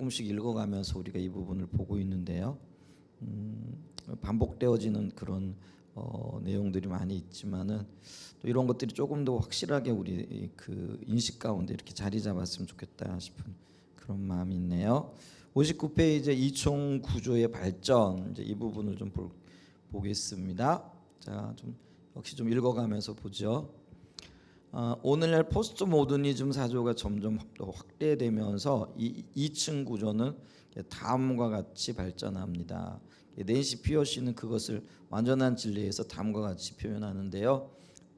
조금씩 읽어가면서 우리가 이 부분을 보고 있는데요. 반복되어지는 그런 내용들이 많이 있지만은 또 이런 것들이 조금 더 확실하게 우리 그 인식 가운데 이렇게 자리 잡았으면 좋겠다 싶은 그런 마음이 있네요. 59페이지 이총 구조의 발전, 이제 이 부분을 좀 보겠습니다. 자, 좀 역시 좀 읽어가면서 보죠. 오늘날 포스트 모더니즘 사조가 점점 확대되면서 이 2층 구조는 다음과 같이 발전합니다. 낸시 피어시는 그것을 완전한 진리에서 다음과 같이 표현하는데요.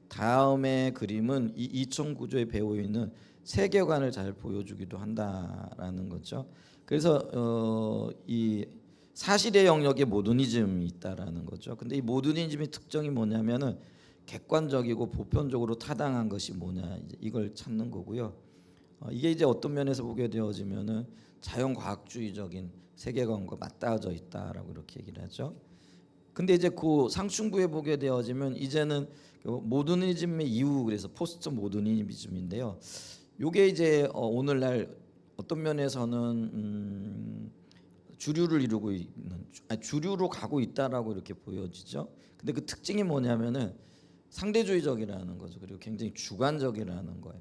다음의 그림은 이 2층 구조에 배어 있는 세계관을 잘 보여주기도 한다라는 거죠. 그래서 이 사실의 영역에 모더니즘이 있다라는 거죠. 근데 이 모더니즘의 특징이 뭐냐면은 객관적이고 보편적으로 타당한 것이 뭐냐, 이걸 찾는 거고요. 이게 이제 어떤 면에서 보게 되어지면은 자연과학주의적인 세계관과 맞닿아져 있다라고 이렇게 얘기를 하죠. 근데 이제 그 상층부에 보게 되어지면 이제는 모더니즘의 이후, 그래서 포스트 모더니즘인데요. 요게 이제 오늘날 어떤 면에서는 주류를 이루고 있는, 주류로 가고 있다라고 이렇게 보여지죠. 근데 그 특징이 뭐냐면은 상대주의적이라는 거죠. 그리고 굉장히 주관적이라는 거예요.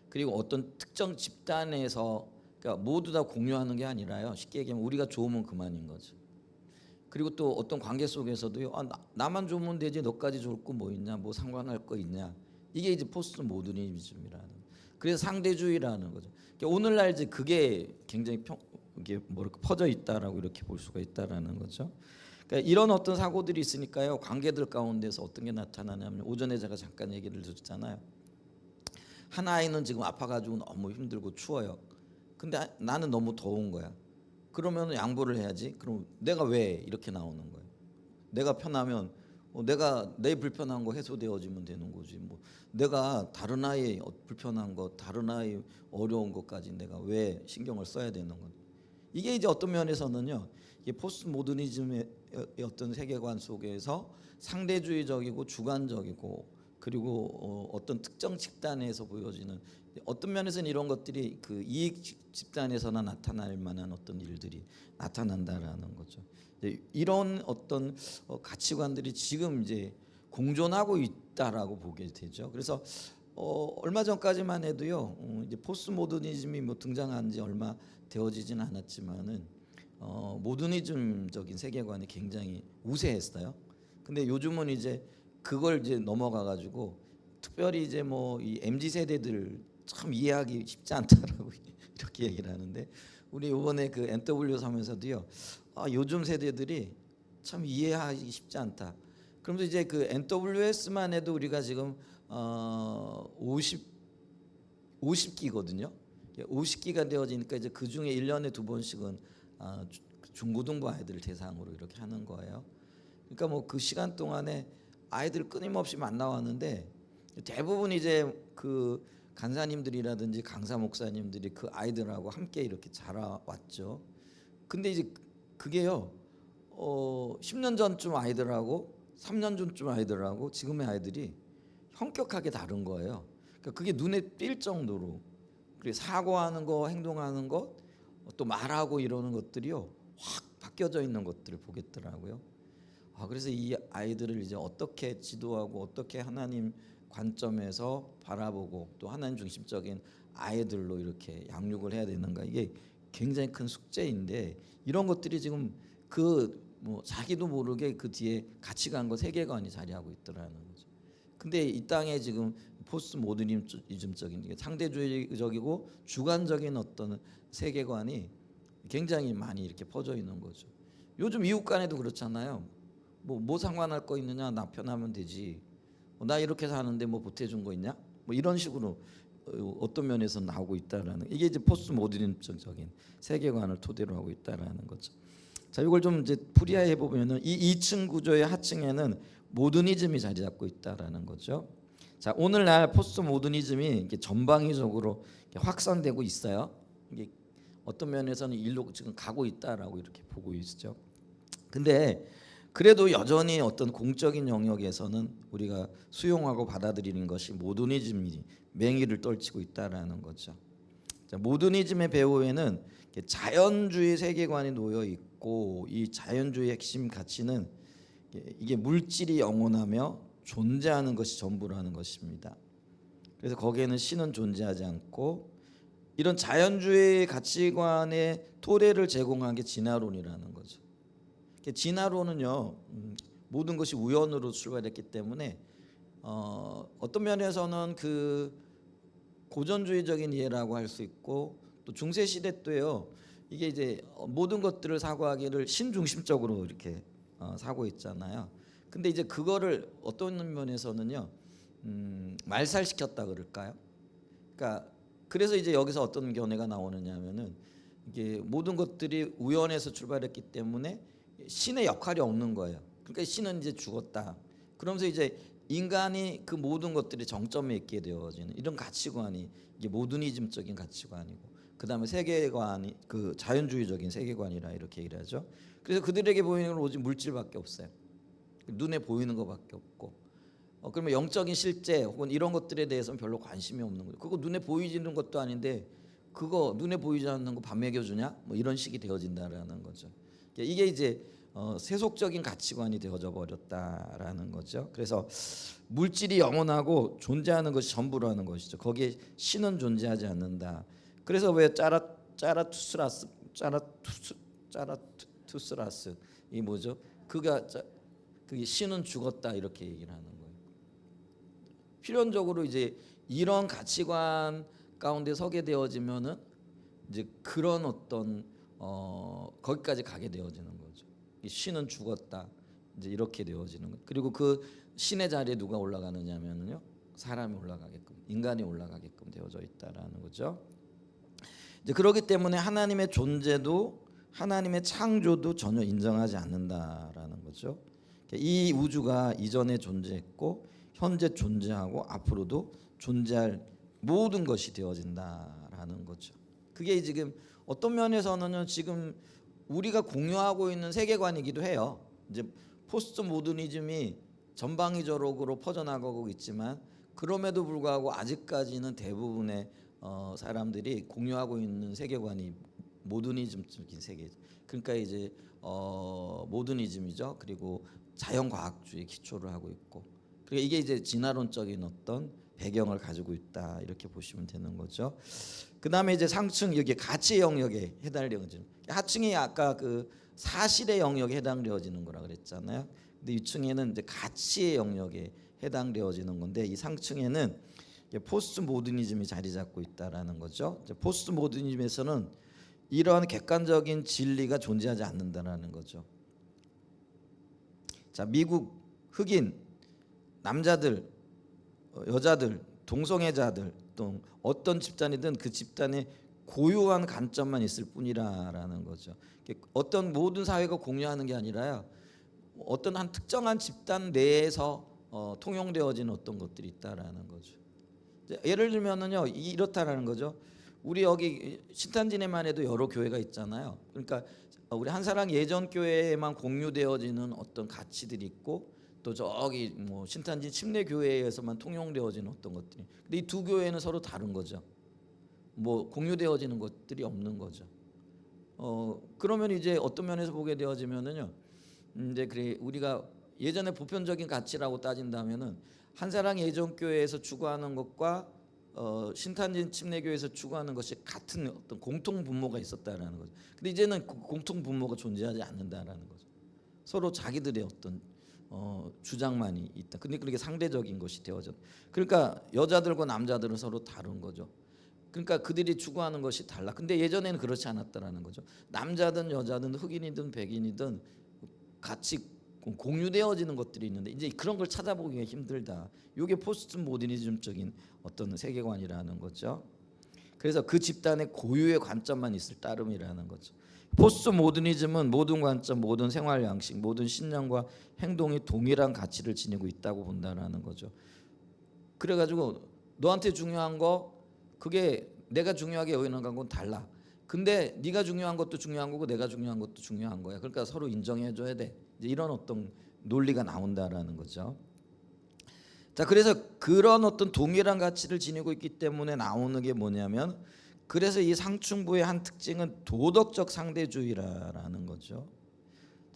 그리고 어떤 특정 집단에서, 그러니까 모두 다 공유하는 게 아니라요. 쉽게 얘기하면 우리가 좋으면 그만인 거죠. 그리고 또 어떤 관계 속에서도요. 나만 좋으면 되지 너까지 좋을 거 뭐 있냐, 뭐 상관할 거 있냐. 이게 이제 포스트 모더니즘이라는. 그래서 상대주의라는 거죠. 그러니까 오늘날 이제 그게 굉장히 이게 뭐랄까 퍼져 있다라고 이렇게 볼 수가 있다라는 거죠. 그러니까 이런 어떤 사고들이 있으니까요. 관계들 가운데서 어떤 게 나타나냐면, 오전에 제가 잠깐 얘기를 드렸잖아요. 한 아이는 지금 아파가지고 너무 힘들고 추워요. 근데 나는 너무 더운 거야. 그러면 양보를 해야지. 그럼 내가 왜 이렇게 나오는 거예요. 내가 편하면 내가 내 불편한 거 해소되어지면 되는 거지. 뭐 내가 다른 아이 불편한 거, 다른 아이 어려운 것까지 내가 왜 신경을 써야 되는 건. 이게 이제 어떤 면에서는요. 이게 포스트 모더니즘의 어떤 세계관 속에서 상대주의적이고 주관적이고, 그리고 어떤 특정 집단에서 보여지는, 어떤 면에서는 이런 것들이 그 이익 집단에서나 나타날 만한 어떤 일들이 나타난다라는 거죠. 이런 어떤 가치관들이 지금 이제 공존하고 있다라고 보게 되죠. 그래서 얼마 전까지만 해도요. 이제 포스트 모더니즘이 뭐 등장한 지 얼마 되어지진 않았지만은 모더니즘적인 세계관이 굉장히 우세했어요. 근데 요즘은 이제 그걸 이제 넘어가 가지고 특별히 이제 뭐 이 MZ 세대들 참 이해하기 쉽지 않다라고 이렇게 얘기를 하는데, 우리 이번에 그 NW 하면서도요. 요즘 세대들이 참 이해하기 쉽지 않다. 그러면서 이제 그 NWS만 해도 우리가 지금 50기거든요. 50기가 되어지니까 이제 그 중에 1년에 2번씩은 중고등부 아이들 대상으로 이렇게 하는 거예요. 그러니까 뭐 그 시간 동안에 아이들 끊임없이 만나왔는데, 대부분 이제 그 간사님들이라든지 강사 목사님들이 그 아이들하고 함께 이렇게 자라왔죠. 근데 이제 그게요. 10년 전쯤 아이들하고 3년 전쯤 아이들하고 지금의 아이들이 현격하게 다른 거예요. 그러니까 그게 눈에 띌 정도로, 그리고 사고하는 거, 행동하는 것, 또 말하고 이러는 것들이요 확 바뀌어져 있는 것들을 보겠더라고요. 그래서 이 아이들을 이제 어떻게 지도하고 어떻게 하나님 관점에서 바라보고 또 하나님 중심적인 아이들로 이렇게 양육을 해야 되는가, 이게 굉장히 큰 숙제인데, 이런 것들이 지금 그 뭐 자기도 모르게 그 뒤에 가치관과 세계관이 자리하고 있더라는 거죠. 근데 이 땅에 지금 포스트 모더니즘적인 상대주의적이고 주관적인 어떤 세계관이 굉장히 많이 이렇게 퍼져 있는 거죠. 요즘 이웃 간에도 그렇잖아요. 뭐 상관할 거 있느냐, 나 편하면 되지. 나 이렇게 사는데 뭐 보태준 거 있냐? 뭐 이런 식으로 어떤 면에서 나오고 있다라는, 이게 이제 포스트 모더니즘적인 세계관을 토대로 하고 있다라는 거죠. 자, 이걸 좀 이제 풀이해 보면은 이 2층 구조의 하층에는 모더니즘이 자리 잡고 있다라는 거죠. 자, 오늘날 포스트 모더니즘이 이렇게 전방위적으로 이렇게 확산되고 있어요. 이게 어떤 면에서는 일로 지금 가고 있다라고 이렇게 보고 있죠. 근데 그래도 여전히 어떤 공적인 영역에서는 우리가 수용하고 받아들이는 것이 모더니즘이 맹위를 떨치고 있다라는 거죠. 자, 모더니즘의 배후에는 자연주의 세계관이 놓여 있고, 이 자연주의 핵심 가치는 이게 물질이 영원하며 존재하는 것이 전부라는 것입니다. 그래서 거기에는 신은 존재하지 않고, 이런 자연주의 가치관의 토대를 제공한 게 진화론이라는 거죠. 진화론은요, 모든 것이 우연으로 출발했기 때문에 어떤 면에서는 그 고전주의적인 이해라고 할 수 있고, 또 중세 시대 때요, 이게 이제 모든 것들을 사고하기를 신중심적으로 이렇게 사고 있잖아요. 근데 이제 그거를 어떤 면에서는요, 말살시켰다 그럴까요? 그러니까 그래서 이제 여기서 어떤 견해가 나오느냐면은, 이게 모든 것들이 우연에서 출발했기 때문에 신의 역할이 없는 거예요. 그러니까 신은 이제 죽었다. 그러면서 이제 인간이 그 모든 것들이 정점에 있게 되어지는 이런 가치관이 이게 모더니즘적인 가치관이고, 그 다음에 세계관이 그 자연주의적인 세계관이라 이렇게 얘기를 하죠. 그래서 그들에게 보이는 건 오직 물질밖에 없어요. 눈에 보이는 것밖에 없고, 그러면 영적인 실제 혹은 이런 것들에 대해서는 별로 관심이 없는 거예요. 그거 눈에 보이지는 것도 아닌데 그거 눈에 보이지 않는 거 밥 먹여주냐? 뭐 이런 식이 되어진다라는 거죠. 이게 이제 세속적인 가치관이 되어져 버렸다라는 거죠. 그래서 물질이 영원하고 존재하는 것이 전부라는 것이죠. 거기에 신은 존재하지 않는다. 그래서 왜 짜라투스라스 이 뭐죠? 그게 신은 죽었다 이렇게 얘기를 하는 거예요. 필연적으로 이제 이런 가치관 가운데 서게 되어지면은 이제 그런 어떤 거기까지 가게 되어지는 거죠. 이 신은 죽었다 이제 이렇게 되어지는 거. 그리고 그 신의 자리에 누가 올라가느냐면요, 사람이 올라가게끔, 인간이 올라가게끔 되어져 있다라는 거죠. 이제 그렇기 때문에 하나님의 존재도 하나님의 창조도 전혀 인정하지 않는다라는 거죠. 이 우주가 이전에 존재했고 현재 존재하고 앞으로도 존재할 모든 것이 되어진다라는 거죠. 그게 지금 어떤 면에서는 지금 우리가 공유하고 있는 세계관이기도 해요. 이제 포스트 모더니즘이 전방위적으로 퍼져나가고 있지만, 그럼에도 불구하고 아직까지는 대부분의 사람들이 공유하고 있는 세계관이 모더니즘적인 세계죠. 그러니까 이제 모더니즘이죠. 그리고 자연과학주의 기초를 하고 있고, 그러니까 이게 이제 진화론적인 어떤 배경을 가지고 있다 이렇게 보시면 되는 거죠. 그 다음에 이제 상층 여기 가치 영역에 해당되어지는, 하층이 아까 그 사실의 영역에 해당되어지는 거라 그랬잖아요. 근데 위층에는 이제 가치의 영역에 해당되어지는 건데, 이 상층에는 포스트 모더니즘이 자리 잡고 있다라는 거죠. 포스트 모더니즘에서는 이러한 객관적인 진리가 존재하지 않는다라는 거죠. 자, 미국 흑인 남자들, 여자들, 동성애자들, 또 어떤 집단이든 그 집단의 고유한 관점만 있을 뿐이라는 거죠. 어떤 모든 사회가 공유하는 게 아니라요, 어떤 한 특정한 집단 내에서 통용되어지는 어떤 것들이 있다라는 거죠. 예를 들면은요, 이렇다라는 거죠. 우리 여기 신탄진에만 해도 여러 교회가 있잖아요. 그러니까 우리 한사랑 예전 교회에만 공유되어지는 어떤 가치들이 있고, 또 저기 뭐 신탄진 침례 교회에서만 통용되어지는 어떤 것들이. 근데 이 두 교회는 서로 다른 거죠. 뭐 공유되어지는 것들이 없는 거죠. 그러면 이제 어떤 면에서 보게 되어지면은요, 이제 그래 우리가 예전에 보편적인 가치라고 따진다면은 한사랑 예전 교회에서 추구하는 것과 신탄진 침례교회에서 추구하는 것이 같은 어떤 공통 분모가 있었다라는 거죠. 근데 이제는 그 공통 분모가 존재하지 않는다라는 거죠. 서로 자기들의 어떤 주장만이 있다. 근데 그게 상대적인 것이 되어져. 그러니까 여자들과 남자들은 서로 다른 거죠. 그러니까 그들이 추구하는 것이 달라. 근데 예전에는 그렇지 않았다라는 거죠. 남자든 여자든 흑인이든 백인이든 같이 공유되어지는 것들이 있는데, 이제 그런 걸 찾아보기가 힘들다. 이게 포스트 모더니즘적인 어떤 세계관이라는 거죠. 그래서 그 집단의 고유의 관점만 있을 따름이라는 거죠. 포스트 모더니즘은 모든 관점, 모든 생활 양식, 모든 신념과 행동이 동일한 가치를 지니고 있다고 본다라는 거죠. 그래가지고 너한테 중요한 거, 그게 내가 중요하게 여기는 건 달라. 근데 네가 중요한 것도 중요한 거고 내가 중요한 것도 중요한 거야. 그러니까 서로 인정해줘야 돼. 이제 이런 어떤 논리가 나온다라는 거죠. 자, 그래서 그런 어떤 동일한 가치를 지니고 있기 때문에 나오는 게 뭐냐면, 그래서 이 상층부의 한 특징은 도덕적 상대주의라는 거죠.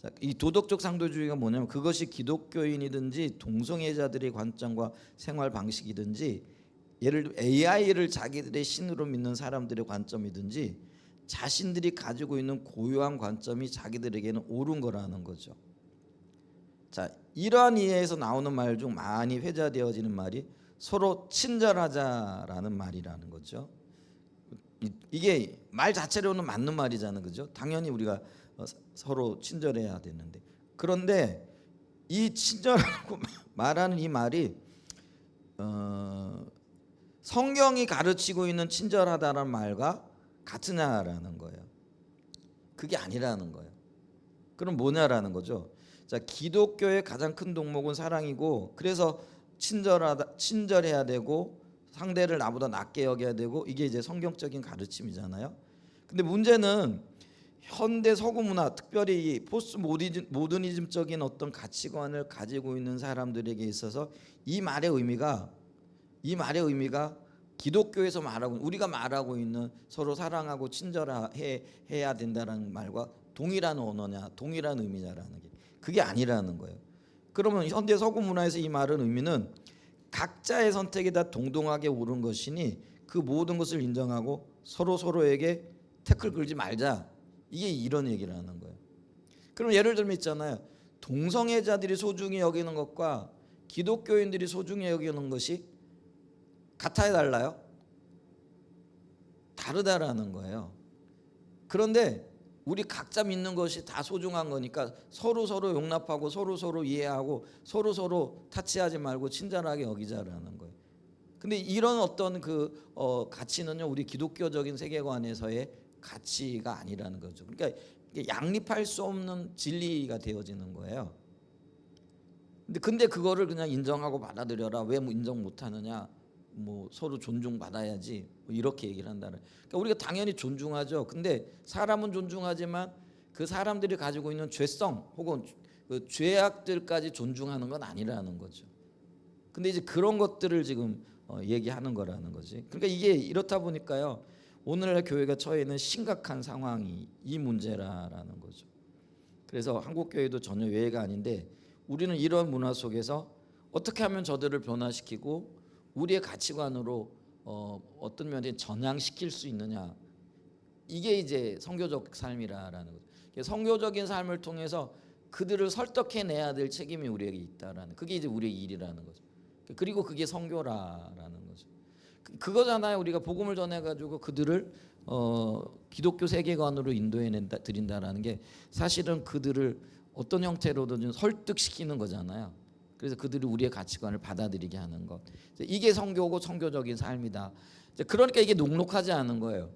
자, 이 도덕적 상대주의가 뭐냐면 그것이 기독교인이든지 동성애자들의 관점과 생활 방식이든지 예를 들어 AI를 자기들의 신으로 믿는 사람들의 관점이든지 자신들이 가지고 있는 고유한 관점이 자기들에게는 옳은 거라는 거죠. 자, 이러한 이해에서 나오는 말 중 많이 회자되어지는 말이 서로 친절하자라는 말이라는 거죠. 이게 말 자체로는 맞는 말이잖아요, 그죠? 당연히 우리가 서로 친절해야 되는데, 그런데 이 친절하고 말하는 이 말이 성경이 가르치고 있는 친절하다는 말과 같으냐라는 거예요. 그게 아니라는 거예요. 그럼 뭐냐라는 거죠. 자, 기독교의 가장 큰 덕목은 사랑이고, 그래서 친절해야 되고 상대를 나보다 낮게 여겨야 되고, 이게 이제 성경적인 가르침이잖아요. 근데 문제는 현대 서구 문화, 특별히 포스트 모더니즘적인 어떤 가치관을 가지고 있는 사람들에게 있어서 이 말의 의미가 기독교에서 말하고 우리가 말하고 있는 서로 사랑하고 친절해야 된다는 말과 동일한 언어냐, 동일한 의미냐라는 게 그게 아니라는 거예요. 그러면 현대 서구 문화에서 이 말은 의미는 각자의 선택이 다 동등하게 옳은 것이니 그 모든 것을 인정하고 서로에게 태클 걸지 말자. 이게 이런 얘기를 하는 거예요. 그럼 예를 들면 있잖아요. 동성애자들이 소중히 여기는 것과 기독교인들이 소중히 여기는 것이 같아야 달라요? 다르다라는 거예요. 그런데 우리 각자 믿는 것이 다 소중한 거니까 서로 용납하고 서로 이해하고 서로 타치하지 말고 친절하게 여기자라는 거예요. 근데 이런 어떤 가치는요, 우리 기독교적인 세계관에서의 가치가 아니라는 거죠. 그러니까 양립할 수 없는 진리가 되어지는 거예요. 근데 그거를 그냥 인정하고 받아들여라. 왜 인정 못하느냐? 뭐 서로 존중받아야지. 뭐 이렇게 얘기를 한다는. 그러니까 우리가 당연히 존중하죠. 근데 사람은 존중하지만 그 사람들이 가지고 있는 죄성 혹은 그 죄악들까지 존중하는 건 아니라는 거죠. 근데 이제 그런 것들을 지금 얘기하는 거라는 거지. 그러니까 이게 이렇다 보니까요, 오늘날 교회가 처해 있는 심각한 상황이 이 문제라는 거죠. 그래서 한국 교회도 전혀 예외가 아닌데, 우리는 이런 문화 속에서 어떻게 하면 저들을 변화시키고 우리의 가치관으로 어떤 면에 전향시킬 수 있느냐, 이게 이제 선교적 삶이라는 거죠. 선교적인 삶을 통해서 그들을 설득해내야 될 책임이 우리에게 있다라는, 그게 이제 우리의 일이라는 거죠. 그리고 그게 선교라는 거죠. 그거잖아요. 우리가 복음을 전해가지고 그들을 기독교 세계관으로 인도해 드린다라는 게 사실은 그들을 어떤 형태로든 설득시키는 거잖아요. 그래서 그들이 우리의 가치관을 받아들이게 하는 것, 이게 선교고 선교적인 삶이다. 그러니까 이게 녹록하지 않은 거예요.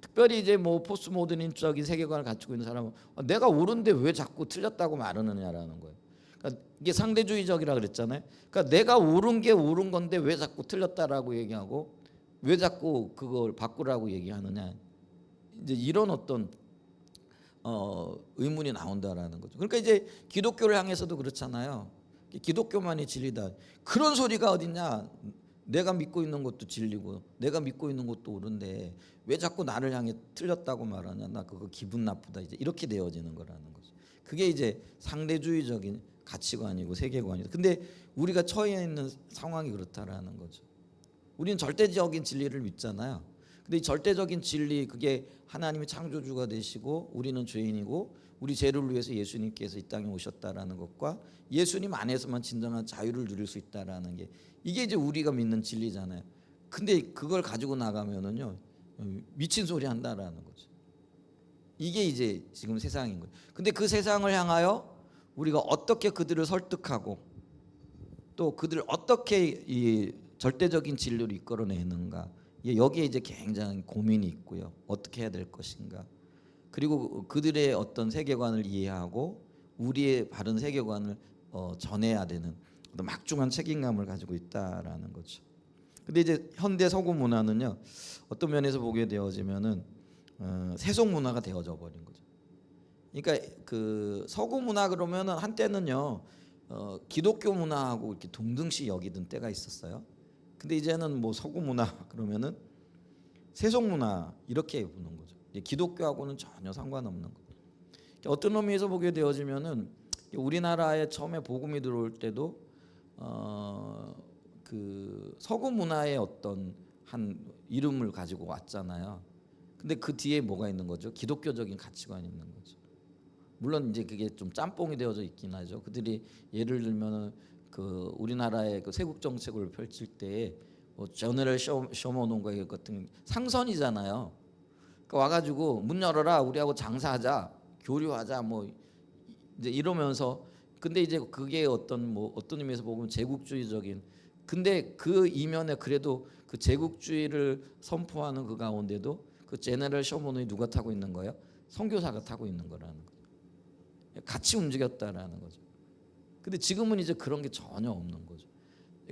특별히 이제 뭐 포스트 모더니즘적인 세계관을 가지고 있는 사람은 내가 옳은데 왜 자꾸 틀렸다고 말하느냐라는 거예요. 그러니까 이게 상대주의적이라 그랬잖아요. 그러니까 내가 옳은 게 옳은 건데 왜 자꾸 틀렸다라고 얘기하고 왜 자꾸 그걸 바꾸라고 얘기하느냐. 이제 이런 어떤 의문이 나온다라는 거죠. 그러니까 이제 기독교를 향해서도 그렇잖아요. 기독교만이 진리다. 그런 소리가 어딨냐. 내가 믿고 있는 것도 진리고 내가 믿고 있는 것도 옳은데 왜 자꾸 나를 향해 틀렸다고 말하냐. 나 그거 기분 나쁘다. 이제 이렇게 되어지는 거라는 거죠. 그게 이제 상대주의적인 가치관이고 세계관이고. 근데 우리가 처해 있는 상황이 그렇다라는 거죠. 우리는 절대적인 진리를 믿잖아요. 근데 이 절대적인 진리, 그게 하나님이 창조주가 되시고 우리는 죄인이고 우리 죄를 위해서 예수님께서 이 땅에 오셨다라는 것과 예수님 안에서만 진정한 자유를 누릴 수 있다라는 게, 이게 이제 우리가 믿는 진리잖아요. 근데 그걸 가지고 나가면은요, 미친 소리 한다라는 거죠. 이게 이제 지금 세상인 거예요. 근데 그 세상을 향하여 우리가 어떻게 그들을 설득하고 또 그들을 어떻게 이 절대적인 진리로 이끌어내는가, 여기에 이제 굉장히 고민이 있고요. 어떻게 해야 될 것인가. 그리고 그들의 어떤 세계관을 이해하고 우리의 바른 세계관을 전해야 되는 어떤 막중한 책임감을 가지고 있다라는 거죠. 근데 이제 현대 서구 문화는요, 어떤 면에서 보게 되어지면은 세속 문화가 되어져 버린 거죠. 그러니까 그 서구 문화 그러면은 한때는요, 기독교 문화하고 이렇게 동등시 여기던 때가 있었어요. 근데 이제는 뭐 서구 문화 그러면은 세속 문화 이렇게 보는 거죠. 기독교하고는 전혀 상관없는 거. 어떤 의미에서 보게 되어지면은 우리나라에 처음에 복음이 들어올 때도 그 서구 문화의 어떤 한 이름을 가지고 왔잖아요. 근데 그 뒤에 뭐가 있는 거죠? 기독교적인 가치관이 있는 거죠. 물론 이제 그게 좀 짬뽕이 되어져 있긴 하죠. 그들이 예를 들면은 그 우리나라의 그 세국 정책을 펼칠 때 뭐 제너럴 쇼머논과 같은 상선이잖아요. 그러니까 와가지고 문 열어라, 우리하고 장사하자, 교류하자, 뭐 이제 이러면서, 근데 이제 그게 어떤 뭐 어떤 의미에서 보면 제국주의적인, 근데 그 이면에 그래도 그 제국주의를 선포하는 그 가운데도 그 제너럴 쇼머논이 누가 타고 있는 거예요? 선교사가 타고 있는 거라는 거죠. 같이 움직였다라는 거죠. 근데 지금은 이제 그런 게 전혀 없는 거죠.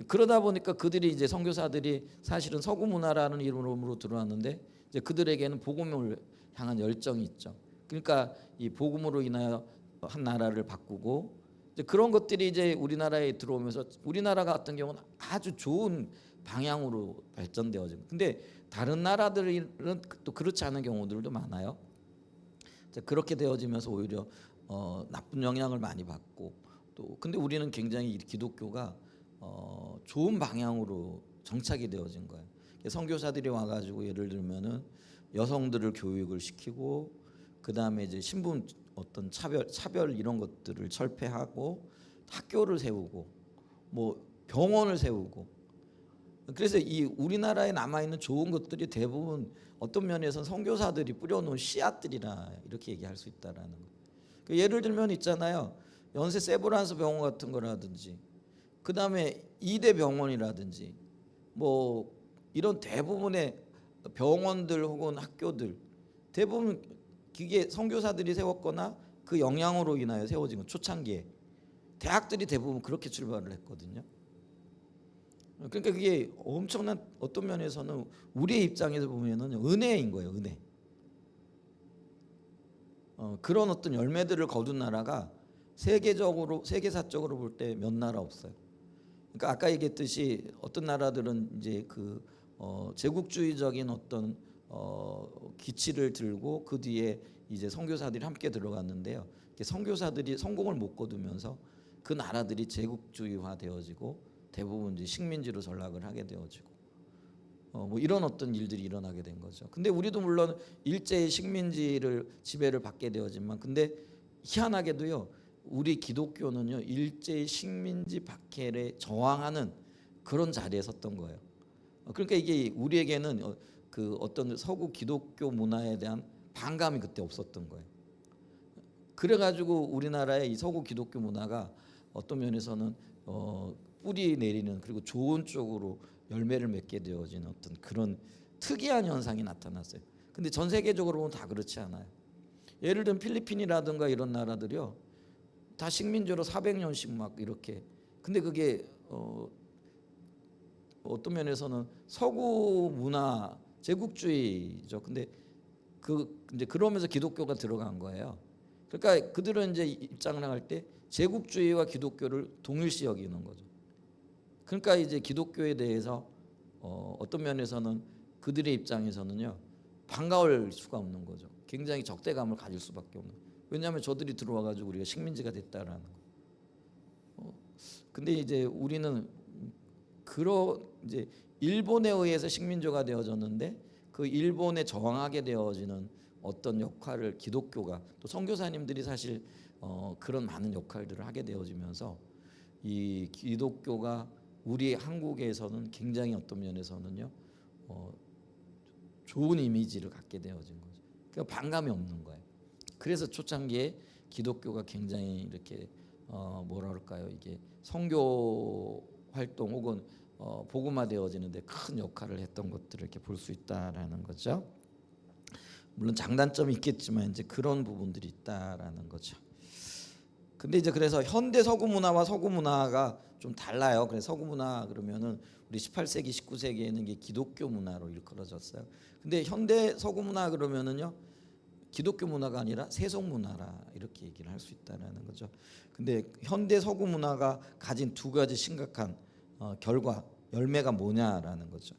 그러다 보니까 그들이 이제 선교사들이 사실은 서구 문화라는 이름으로 들어왔는데 이제 그들에게는 복음을 향한 열정이 있죠. 그러니까 이 복음으로 인하여 한 나라를 바꾸고, 이제 그런 것들이 이제 우리나라에 들어오면서 우리나라 같은 경우는 아주 좋은 방향으로 발전되어지고, 근데 다른 나라들은 또 그렇지 않은 경우들도 많아요. 그렇게 되어지면서 오히려 나쁜 영향을 많이 받고, 또 근데 우리는 굉장히 기독교가 좋은 방향으로 정착이 되어진 거예요. 선교사들이 와가지고 예를 들면은 여성들을 교육을 시키고, 그 다음에 이제 신분 어떤 차별 이런 것들을 철폐하고, 학교를 세우고, 뭐 병원을 세우고, 그래서 이 우리나라에 남아 있는 좋은 것들이 대부분 어떤 면에서는 선교사들이 뿌려놓은 씨앗들이라 이렇게 얘기할 수 있다라는 거. 예를 들면 있잖아요. 연세 세브란스 병원 같은 거라든지, 그 다음에 이대 병원이라든지, 뭐 이런 대부분의 병원들 혹은 학교들 대부분 기계 선교사들이 세웠거나 그 영향으로 인하여 세워진 건 초창기에 대학들이 대부분 그렇게 출발을 했거든요. 그러니까 그게 엄청난, 어떤 면에서는 우리의 입장에서 보면은 은혜인 거예요, 은혜. 그런 어떤 열매들을 거둔 나라가 세계사적으로 볼 때 몇 나라 없어요. 그러니까 아까 얘기했듯이 어떤 나라들은 이제 그 제국주의적인 어떤 기치를 들고 그 뒤에 이제 선교사들이 함께 들어갔는데요. 선교사들이 성공을 못 거두면서 그 나라들이 제국주의화 되어지고 대부분 이제 식민지로 전락을 하게 되어지고 뭐 이런 어떤 일들이 일어나게 된 거죠. 근데 우리도 물론 일제히 식민지를 지배를 받게 되었지만, 근데 희한하게도요, 우리 기독교는요 일제히 식민지 박해에 저항하는 그런 자리에 섰던 거예요. 그러니까 이게 우리에게는 그 어떤 서구 기독교 문화에 대한 반감이 그때 없었던 거예요. 그래가지고 우리나라의 이 서구 기독교 문화가 어떤 면에서는 뿌리 내리는, 그리고 좋은 쪽으로 열매를 맺게 되어지는 어떤 그런 특이한 현상이 나타났어요. 근데 전 세계적으로 보면 다 그렇지 않아요. 예를 들면 필리핀이라든가 이런 나라들이요, 다 식민지로 400년씩 막 이렇게. 근데 그게 어떤 면에서는 서구 문화 제국주의죠. 근데 이제 그러면서 기독교가 들어간 거예요. 그러니까 그들은 이제 입장을 할 때 제국주의와 기독교를 동일시 여기는 거죠. 그러니까 이제 기독교에 대해서 어떤 면에서는 그들의 입장에서는요 반가울 수가 없는 거죠. 굉장히 적대감을 가질 수밖에 없는. 왜냐하면 저들이 들어와 가지고 우리가 식민지가 됐다라는 거. 근데 이제 우리는 이제 일본에 의해서 식민지가 되어졌는데, 그 일본에 저항하게 되어지는 어떤 역할을 기독교가, 또 선교사님들이 사실 그런 많은 역할들을 하게 되어지면서 이 기독교가 우리 한국에서는 굉장히 어떤 면에서는요 좋은 이미지를 갖게 되어진 거죠. 그러니까 반감이 없는 거예요. 그래서 초창기에 기독교가 굉장히 이렇게 뭐라 그럴까요? 이게 선교 활동 혹은 복음화되어지는데 큰 역할을 했던 것들을 이렇게 볼 수 있다라는 거죠. 물론 장단점이 있겠지만 이제 그런 부분들이 있다라는 거죠. 근데 이제 그래서 현대 서구 문화와 서구 문화가 좀 달라요. 그래서 서구 문화 그러면은 우리 18세기, 19세기에는 이게 기독교 문화로 일컬어졌어요. 근데 현대 서구 문화 그러면은요 기독교 문화가 아니라 세속 문화라 이렇게 얘기를 할 수 있다라는 거죠. 근데 현대 서구 문화가 가진 두 가지 심각한 결과, 열매가 뭐냐라는 거죠.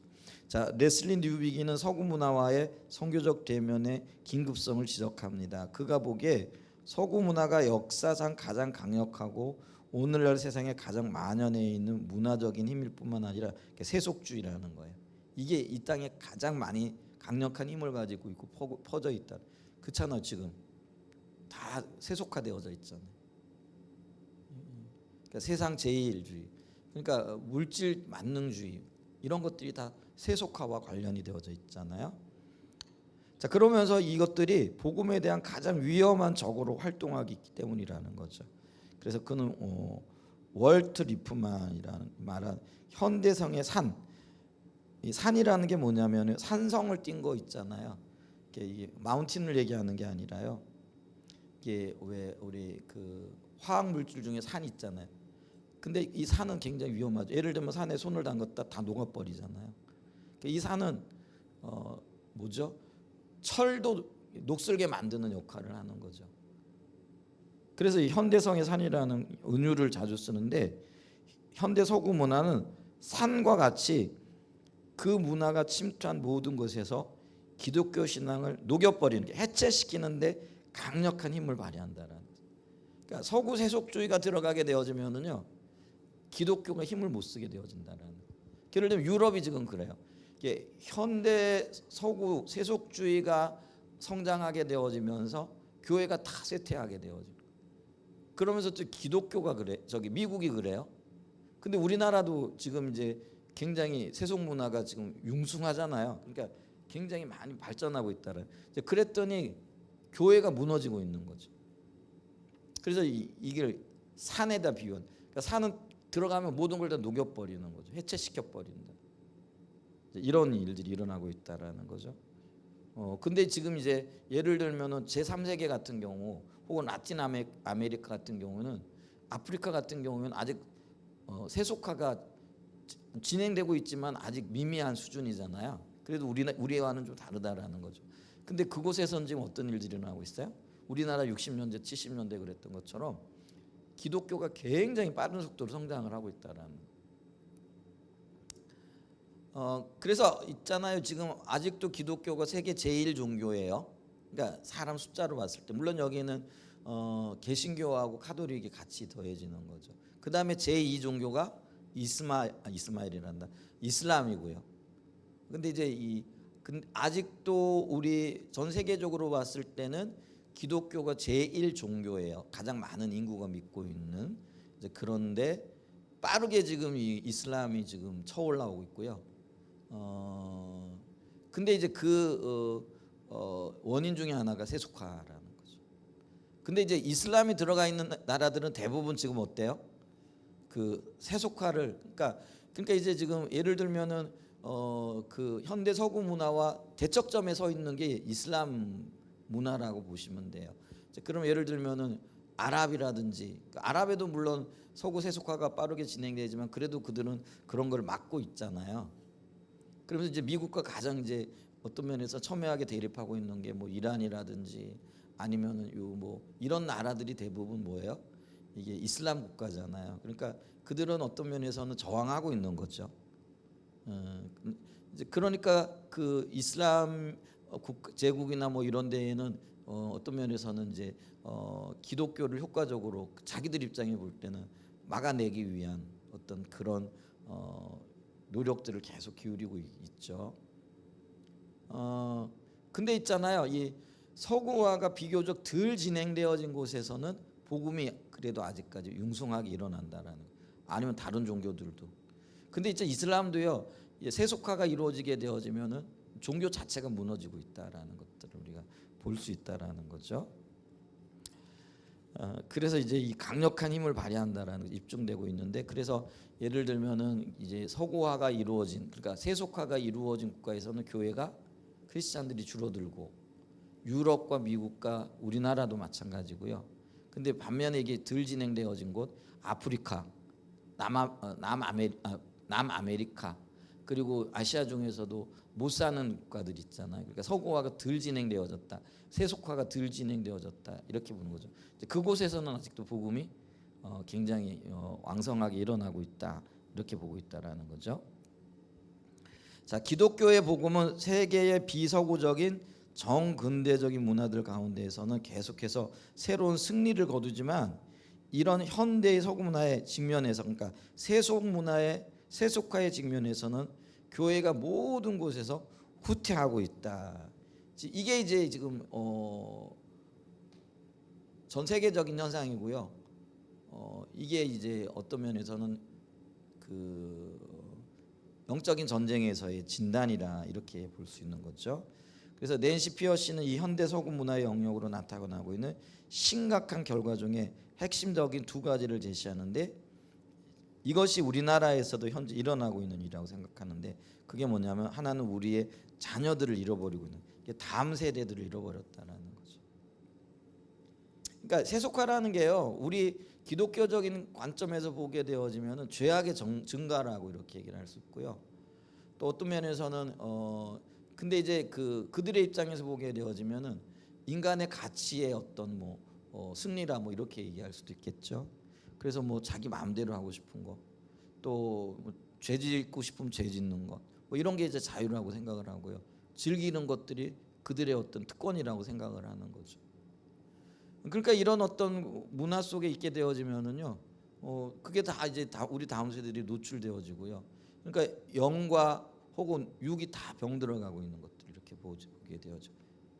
자, 레슬리 뉴비기는 서구 문화와의 선교적 대면의 긴급성을 지적합니다. 그가 보기에 서구 문화가 역사상 가장 강력하고 오늘날 세상에 가장 만연해 있는 문화적인 힘일 뿐만 아니라 세속주의라는 거예요. 이게 이 땅에 가장 많이 강력한 힘을 가지고 있고 퍼져 있다. 그렇잖아요. 지금 다 세속화되어져 있잖아요. 그러니까 세상 제일주의, 그러니까 물질 만능주의 이런 것들이 다 세속화와 관련이 되어져 있잖아요. 자, 그러면서 이것들이 복음에 대한 가장 위험한 적으로 활동하기 때문이라는 거죠. 그래서 그는 월트 리프만이라는 말한 현대성의 산, 이 산이라는 게 뭐냐면 산성을 띈 거 있잖아요. 이게 마운틴을 얘기하는 게 아니라요. 이게 왜 우리 그 화학 물질 중에 산이 있잖아요. 근데 이 산은 굉장히 위험하죠. 예를 들면 산에 손을 담갔다 다 녹아버리잖아요. 이 산은 뭐죠? 철도 녹슬게 만드는 역할을 하는 거죠. 그래서 이 현대성의 산이라는 은유를 자주 쓰는데 현대 서구 문화는 산과 같이 그 문화가 침투한 모든 것에서 기독교 신앙을 녹여버리는 게 해체시키는데 강력한 힘을 발휘한다라는 거죠. 그러니까 서구 세속주의가 들어가게 되어지면은요 기독교가 힘을 못 쓰게 되어진다라는 거예요. 예를 들면 유럽이 지금 그래요. 이게 현대 서구 세속주의가 성장하게 되어지면서 교회가 다 쇠퇴하게 되어지고 그러면서 또 기독교가 그래. 저기 미국이 그래요. 근데 우리나라도 지금 이제 굉장히 세속 문화가 지금 융숭하잖아요. 그러니까 굉장히 많이 발전하고 있다는. 그랬더니 교회가 무너지고 있는 거죠. 그래서 이게 산에다 비유한. 그러니까 산은 들어가면 모든 걸 다 녹여버리는 거죠. 해체시켜 버린다. 이런 일들이 일어나고 있다라는 거죠. 근데 지금 이제 예를 들면은 제3세계 같은 경우 혹은 라틴 아메리카 같은 경우는 아프리카 같은 경우는 아직 세속화가 진행되고 있지만 아직 미미한 수준이잖아요. 그래도 우리와는 좀 다르다라는 거죠. 근데 그곳에서는 지금 어떤 일들이 일어나고 있어요? 우리나라 60년대, 70년대 그랬던 것처럼 기독교가 굉장히 빠른 속도로 성장을 하고 있다라는. 그래서 있잖아요. 지금 아직도 기독교가 세계 제일 종교예요. 그러니까 사람 숫자로 봤을 때 물론 여기는 개신교하고 카톨릭이 같이 더해지는 거죠. 그 다음에 제2 종교가 이스마일이란다. 이슬람이고요. 근데 이제 아직도 우리 전 세계적으로 봤을 때는 기독교가 제1 종교예요. 가장 많은 인구가 믿고 있는. 이제 그런데 빠르게 지금 이 이슬람이 지금 쳐올라오고 있고요. 근데 이제 원인 중에 하나가 세속화라는 거죠. 근데 이제 이슬람이 들어가 있는 나라들은 대부분 지금 어때요? 그 세속화를 그러니까 이제 지금 예를 들면은 그 현대 서구 문화와 대척점에 서 있는 게 이슬람 문화라고 보시면 돼요. 그럼 예를 들면은 아랍이라든지 아랍에도 물론 서구 세속화가 빠르게 진행되지만 그래도 그들은 그런 걸 막고 있잖아요. 그러면서 이제 미국과 가장 이제 어떤 면에서 첨예하게 대립하고 있는 게 뭐 이란이라든지 아니면은 뭐 이런 나라들이 대부분 뭐예요? 이게 이슬람 국가잖아요. 그러니까 그들은 어떤 면에서는 저항하고 있는 거죠. 이제 그러니까 그 이슬람 제국이나 뭐 이런 데에는 어떤 면에서는 이제 기독교를 효과적으로 자기들 입장에 볼 때는 막아내기 위한 어떤 그런 노력들을 계속 기울이고 있죠. 근데 있잖아요. 이 서구화가 비교적 덜 진행되어진 곳에서는 복음이 그래도 아직까지 융숭하게 일어난다라는 거. 아니면 다른 종교들도. 근데 이제 이슬람도요. 세속화가 이루어지게 되어지면은 종교 자체가 무너지고 있다라는 것들을 우리가 볼 수 있다라는 거죠. 그래서 이제 이 강력한 힘을 발휘한다라는 게 입증되고 있는데 그래서 예를 들면은 이제 서구화가 이루어진 그러니까 세속화가 이루어진 국가에서는 교회가 크리스찬들이 줄어들고 유럽과 미국과 우리나라도 마찬가지고요. 근데 반면에 이게 덜 진행되어진 곳 아프리카, 남아메리카 그리고 아시아 중에서도 못 사는 국가들 있잖아요. 그러니까 서구화가 덜 진행되어졌다, 세속화가 덜 진행되어졌다 이렇게 보는 거죠. 그곳에서는 아직도 복음이 굉장히 왕성하게 일어나고 있다 이렇게 보고 있다라는 거죠. 자, 기독교의 복음은 세계의 비서구적인 정근대적인 문화들 가운데에서는 계속해서 새로운 승리를 거두지만 이런 현대의 서구 문화의 직면에서, 그러니까 세속 문화의 세속화의 직면에서는 교회가 모든 곳에서 후퇴하고 있다. 이게 이제 지금 전 세계적인 현상이고요. 이게 이제 어떤 면에서는 그 영적인 전쟁에서의 진단이라 이렇게 볼 수 있는 거죠. 그래서 낸시 피어시는 이 현대 서구 문화의 영역으로 나타나고 있는 심각한 결과 중에 핵심적인 두 가지를 제시하는데, 이것이 우리나라에서도 현재 일어나고 있는 일이라고 생각하는데, 그게 뭐냐면 하나는 우리의 자녀들을 잃어버리고 있는, 이게 다음 세대들을 잃어버렸다라는 거죠. 그러니까 세속화라는 게요, 우리 기독교적인 관점에서 보게 되어지면은 죄악의 증가라고 이렇게 얘기를 할 수 있고요. 또 어떤 면에서는 근데 이제 그들의 입장에서 보게 되어지면은 인간의 가치의 어떤 승리라 이렇게 얘기할 수도 있겠죠. 그래서 자기 마음대로 하고 싶은 거, 또죄 짓고 싶으면 죄 짓는 것, 이런 게 이제 자유라고 생각을 하고요. 즐기는 것들이 그들의 어떤 특권이라고 생각을 하는 거죠. 그러니까 이런 어떤 문화 속에 있게 되어지면은요, 그게 다 이제 우리 다음 세대들이 노출되어지고요. 그러니까 영과 혹은 육이 다 병들어가고 있는 것들 이렇게 보게 되어져.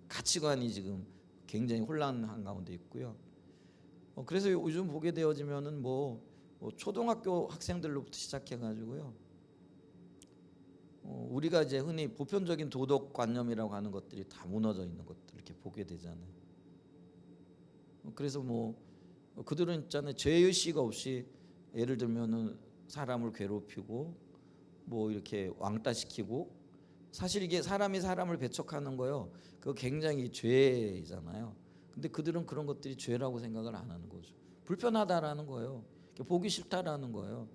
가치관이 지금 굉장히 혼란한 가운데 있고요. 그래서 요즘 보게 되어지면은 초등학교 학생들로부터 시작해가지고요. 우리가 이제 흔히 보편적인 도덕관념이라고 하는 것들이 다 무너져 있는 것들 이렇게 보게 되잖아요. 그래서 그들은 있잖아요, 죄의식 없이 예를 들면은 사람을 괴롭히고 이렇게 왕따시키고, 사실 이게 사람이 사람을 배척하는 거요, 그거 굉장히 죄잖아요. 근데 그들은 그런 것들이 죄라고 생각을 안 하는 거죠. 불편하다라는 거예요. 보기 싫다라는 거예요.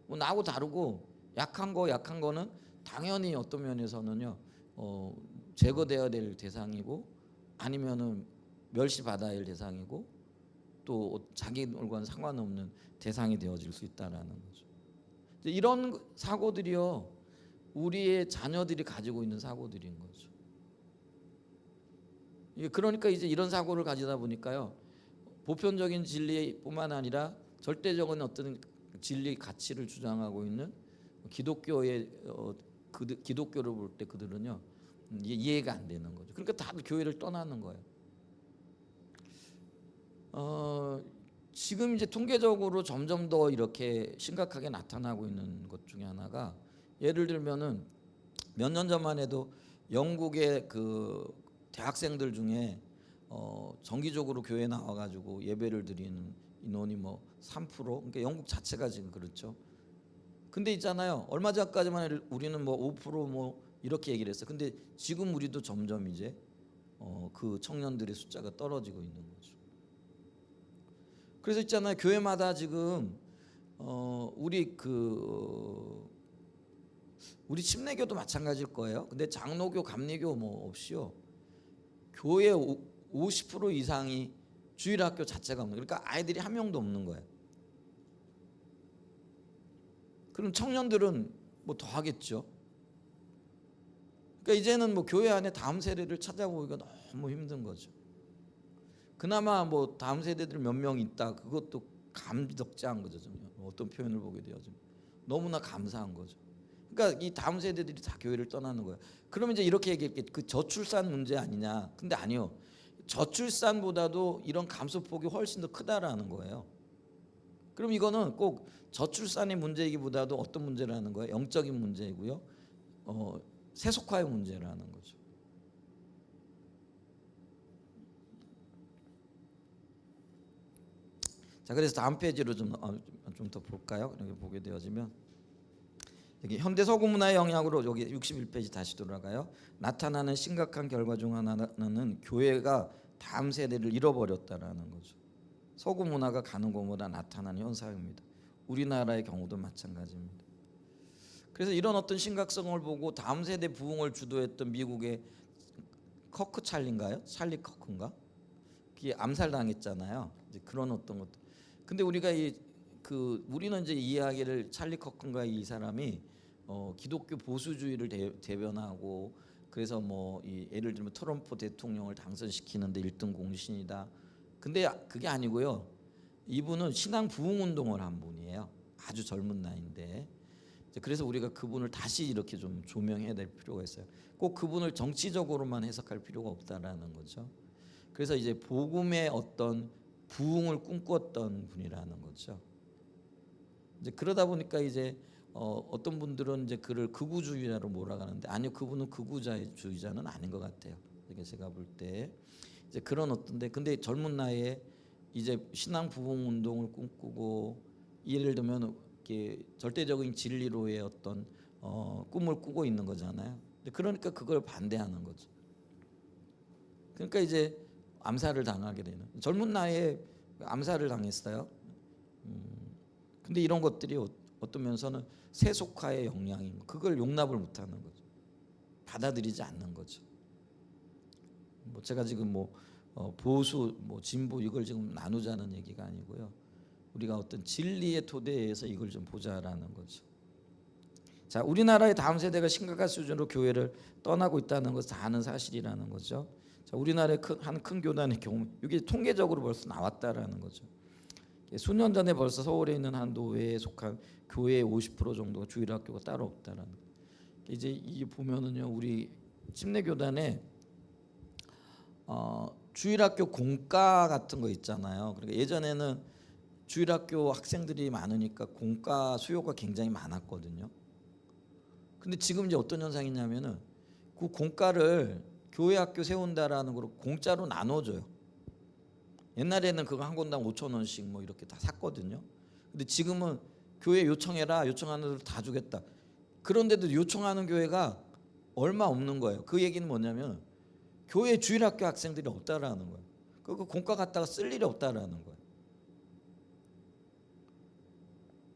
나하고 다르고 약한 거는 당연히 어떤 면에서는요, 제거되어야 될 대상이고 아니면은 멸시받아야 할 대상이고, 또 자기들과는 상관없는 대상이 되어질 수 있다라는 거죠. 이런 사고들이요, 우리의 자녀들이 가지고 있는 사고들인 거죠. 그러니까 이제 이런 사고를 가지다 보니까요, 보편적인 진리뿐만 아니라 절대적인 어떤 진리 가치를 주장하고 있는 기독교의 기독교를 볼 때 그들은요, 이해가 안 되는 거죠. 그러니까 다들 교회를 떠나는 거예요. 지금 이제 통계적으로 점점 더 이렇게 심각하게 나타나고 있는 것 중에 하나가, 예를 들면은 몇 년 전만 해도 영국의 대학생들 중에 정기적으로 교회 나와가지고 예배를 드리는 인원이 3%, 그러니까 영국 자체가 지금 그렇죠. 근데 있잖아요, 얼마 전까지만 해도 우리는 5% 이렇게 얘기를 했어요. 근데 지금 우리도 점점 이제 그 청년들의 숫자가 떨어지고 있는 거죠. 그래서 있잖아요, 교회마다 지금 우리 침례교도 마찬가지일 거예요. 근데 장로교, 감리교 없이요, 교회 50% 이상이 주일학교 자체가 없는, 그러니까 아이들이 한 명도 없는 거예요. 그럼 청년들은 더 하겠죠. 그러니까 이제는 교회 안에 다음 세대를 찾아보기가 너무 힘든 거죠. 그나마 다음 세대들 몇 명 있다, 그것도 감덕지한 거죠. 어떤 표현을 보게 되어지면 너무나 감사한 거죠. 그러니까 이 다음 세대들이 다 교회를 떠나는 거예요. 그러면 이제 이렇게 얘기했겠죠. 그 저출산 문제 아니냐. 근데 아니요, 저출산보다도 이런 감소폭이 훨씬 더 크다라는 거예요. 그럼 이거는 꼭 저출산의 문제이기보다도 어떤 문제라는 거예요? 영적인 문제이고요, 세속화의 문제라는 거죠. 자, 그래서 다음 페이지로 좀 더 볼까요? 여기 보게 되어지면, 여기 현대 서구 문화의 영향으로 여기 61페이지 다시 돌아가요. 나타나는 심각한 결과 중 하나는 교회가 다음 세대를 잃어버렸다라는 거죠. 서구 문화가 가는 곳마다 나타나는 현상입니다. 우리나라의 경우도 마찬가지입니다. 그래서 이런 어떤 심각성을 보고 다음 세대 부흥을 주도했던 미국의 커크 찰리인가요? 찰리 커크인가? 그게 암살당했잖아요. 이제 그런 어떤 것도. 근데 우리가 우리는 이제 이 이야기를, 찰리 커크인가 이 사람이 기독교 보수주의를 대변하고 그래서 뭐 이 예를 들면 트럼프 대통령을 당선시키는데 1등 공신이다. 근데 그게 아니고요. 이분은 신앙 부흥 운동을 한 분이에요. 아주 젊은 나이인데. 그래서 우리가 그분을 다시 이렇게 좀 조명해야 될 필요가 있어요. 꼭 그분을 정치적으로만 해석할 필요가 없다라는 거죠. 그래서 이제 복음의 어떤 부흥을 꿈꿨던 분이라는 거죠. 이제 그러다 보니까 이제 어떤 분들은 이제 그를 극우주의자로 몰아가는데 아니요, 그분은 극우주의자는 아닌 것 같아요. 이게 제가 볼 때 이제 그런 어떤데 근데 젊은 나이에 이제 신앙 부흥 운동을 꿈꾸고 예를 들면 이렇게 절대적인 진리로의 어떤 꿈을 꾸고 있는 거잖아요. 그러니까 그걸 반대하는 거죠. 그러니까 이제 암살을 당하게 되는 젊은 나이에 암살을 당했어요. 근데 이런 것들이 어떤 면에서는 세속화의 영향인 그걸 용납을 못하는 거죠. 받아들이지 않는 거죠. 뭐 제가 지금 뭐 보수 뭐 진보 이걸 지금 나누자는 얘기가 아니고요. 우리가 어떤 진리의 토대에서 이걸 좀 보자라는 거죠. 자, 우리나라의 다음 세대가 심각한 수준으로 교회를 떠나고 있다는 것을 다 아는 사실이라는 거죠. 자, 우리나라의 한 큰 교단의 경우 이게 통계적으로 벌써 나왔다라는 거죠. 수년 전에 벌써 서울에 있는 한 노회에 속한 교회의 50% 정도가 주일학교가 따로 없다라는. 이제 이 보면은요, 우리 침례교단에 주일학교 공과 같은 거 있잖아요. 그러니까 예전에는 주일학교 학생들이 많으니까 공과 수요가 굉장히 많았거든요. 근데 지금 이제 어떤 현상이냐면은 그 공과를 교회 학교 세운다라는 걸 공짜로 나눠줘요. 옛날에는 그거 한 건당 5,000원씩 뭐 이렇게 다 샀거든요. 근데 지금은 교회 요청해라, 요청하는 대로 다 주겠다. 그런데도 요청하는 교회가 얼마 없는 거예요. 그 얘기는 뭐냐면 교회 주일학교 학생들이 없다라는 거예요. 그 공과 갖다가 쓸 일이 없다라는 거예요.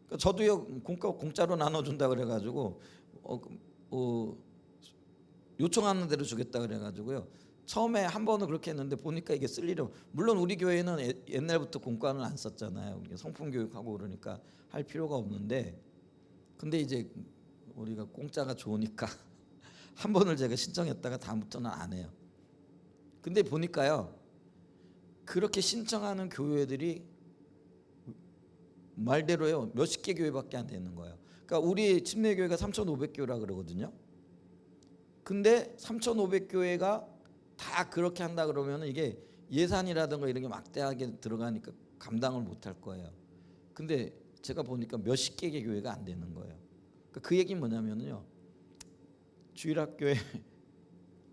그러니까 저도요 공과 공짜로 나눠준다 그래가지고 요청하는 대로 주겠다 그래가지고요. 처음에 한 번은 그렇게 했는데 보니까 이게 쓸 일이 물론 우리 교회는 옛날부터 공과는 안 썼잖아요. 성품 교육하고 그러니까 할 필요가 없는데 근데 이제 우리가 공짜가 좋으니까 한 번을 제가 신청했다가 다음부터는 안 해요. 근데 보니까요 그렇게 신청하는 교회들이 말대로요 몇십 개 교회밖에 안 되는 거예요. 그러니까 우리 침례교회가 3,500교회라 그러거든요. 근데 3,500교회가 다 그렇게 한다 그러면 이게 예산이라든가 이런 게 막대하게 들어가니까 감당을 못할 거예요. 근데 제가 보니까 몇십 개의 교회가 안 되는 거예요. 그러니까 그 얘기는 뭐냐면요 주일학교에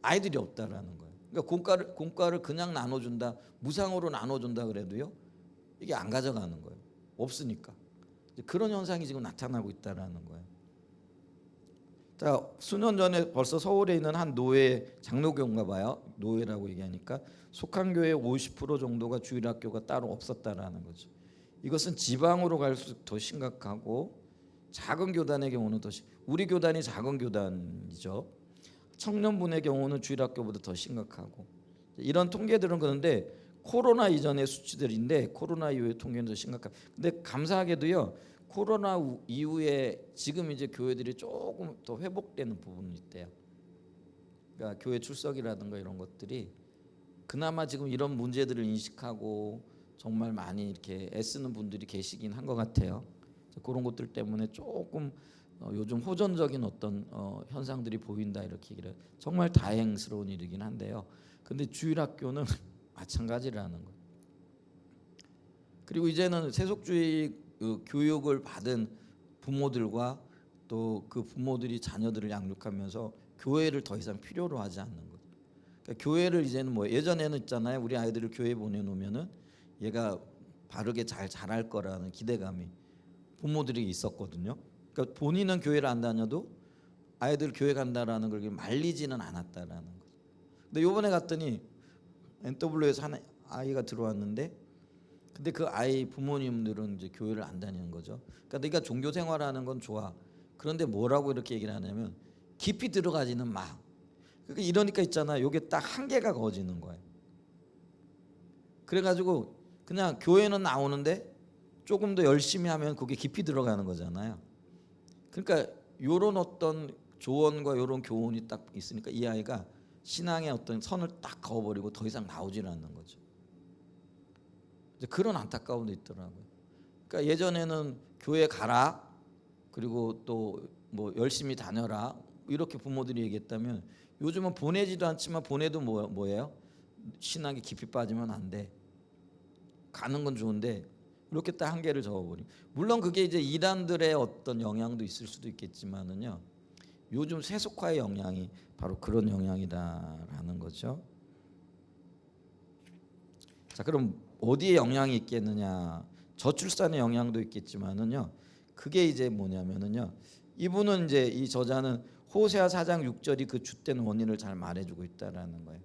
아이들이 없다라는 거예요. 그러니까 공과를 그냥 나눠준다, 무상으로 나눠준다 그래도요 이게 안 가져가는 거예요. 없으니까. 그런 현상이 지금 나타나고 있다라는 거예요. 자, 수년 전에 벌써 서울에 있는 한 노회 장로교인가 봐요. 노회라고 얘기하니까 속한 교회 50% 정도가 주일학교가 따로 없었다라는 거죠. 이것은 지방으로 갈수록 더 심각하고 작은 교단의 경우는 우리 교단이 작은 교단이죠. 청년분의 경우는 주일학교보다 더 심각하고 이런 통계들은 그런데 코로나 이전의 수치들인데 코로나 이후의 통계는 더 심각한. 근데 감사하게도요. 코로나 이후에 지금 이제 교회들이 조금 더 회복되는 부분이 있대요. 그러니까 교회 출석이라든가 이런 것들이 그나마 지금 이런 문제들을 인식하고 정말 많이 이렇게 애쓰는 분들이 계시긴 한 것 같아요. 그런 것들 때문에 조금 요즘 호전적인 어떤 현상들이 보인다 이렇게 얘기를 정말 다행스러운 일이긴 한데요. 근데 주일학교는 마찬가지라는 거예요. 그리고 이제는 세속주의 교육을 받은 부모들과 또 그 부모들이 자녀들을 양육하면서 교회를 더 이상 필요로 하지 않는 거죠. 그러니까 교회를 이제는 뭐 예전에는 있잖아요. 우리 아이들을 교회 보내놓으면은 얘가 바르게 잘 자랄 거라는 기대감이 부모들이 있었거든요. 그러니까 본인은 교회를 안 다녀도 아이들 교회 간다라는 걸 말리지는 않았다라는 거죠. 근데 요번에 갔더니 NW에서 한 아이가 들어왔는데 근데 그 아이 부모님들은 이제 교회를 안 다니는 거죠. 그러니까 네가 종교 생활하는 건 좋아. 그런데 뭐라고 이렇게 얘기를 하냐면 깊이 들어가지는 마. 그러니까 이러니까 있잖아. 요게 딱 한계가 거지는 거예요. 그래가지고 그냥 교회는 나오는데 조금 더 열심히 하면 그게 깊이 들어가는 거잖아요. 그러니까 요런 어떤 조언과 요런 교훈이 딱 있으니까 이 아이가 신앙의 어떤 선을 딱 그어버리고 더 이상 나오질 않는 거죠. 이제 그런 안타까움도 있더라고요. 그러니까 예전에는 교회 가라, 그리고 또 뭐 열심히 다녀라 이렇게 부모들이 얘기했다면 요즘은 보내지도 않지만 보내도 뭐예요? 신앙에 깊이 빠지면 안 돼. 가는 건 좋은데 이렇게 딱 한계를 적어버림. 물론 그게 이제 이단들의 어떤 영향도 있을 수도 있겠지만은요. 요즘 세속화의 영향이 바로 그런 영향이다라는 거죠. 자, 그럼 어디에 영향이 있겠느냐? 저출산의 영향도 있겠지만은요. 그게 이제 뭐냐면은요. 이분은 이제 이 저자는 호세아 4장 6절이 그 주된 원인을 잘 말해주고 있다라는 거예요.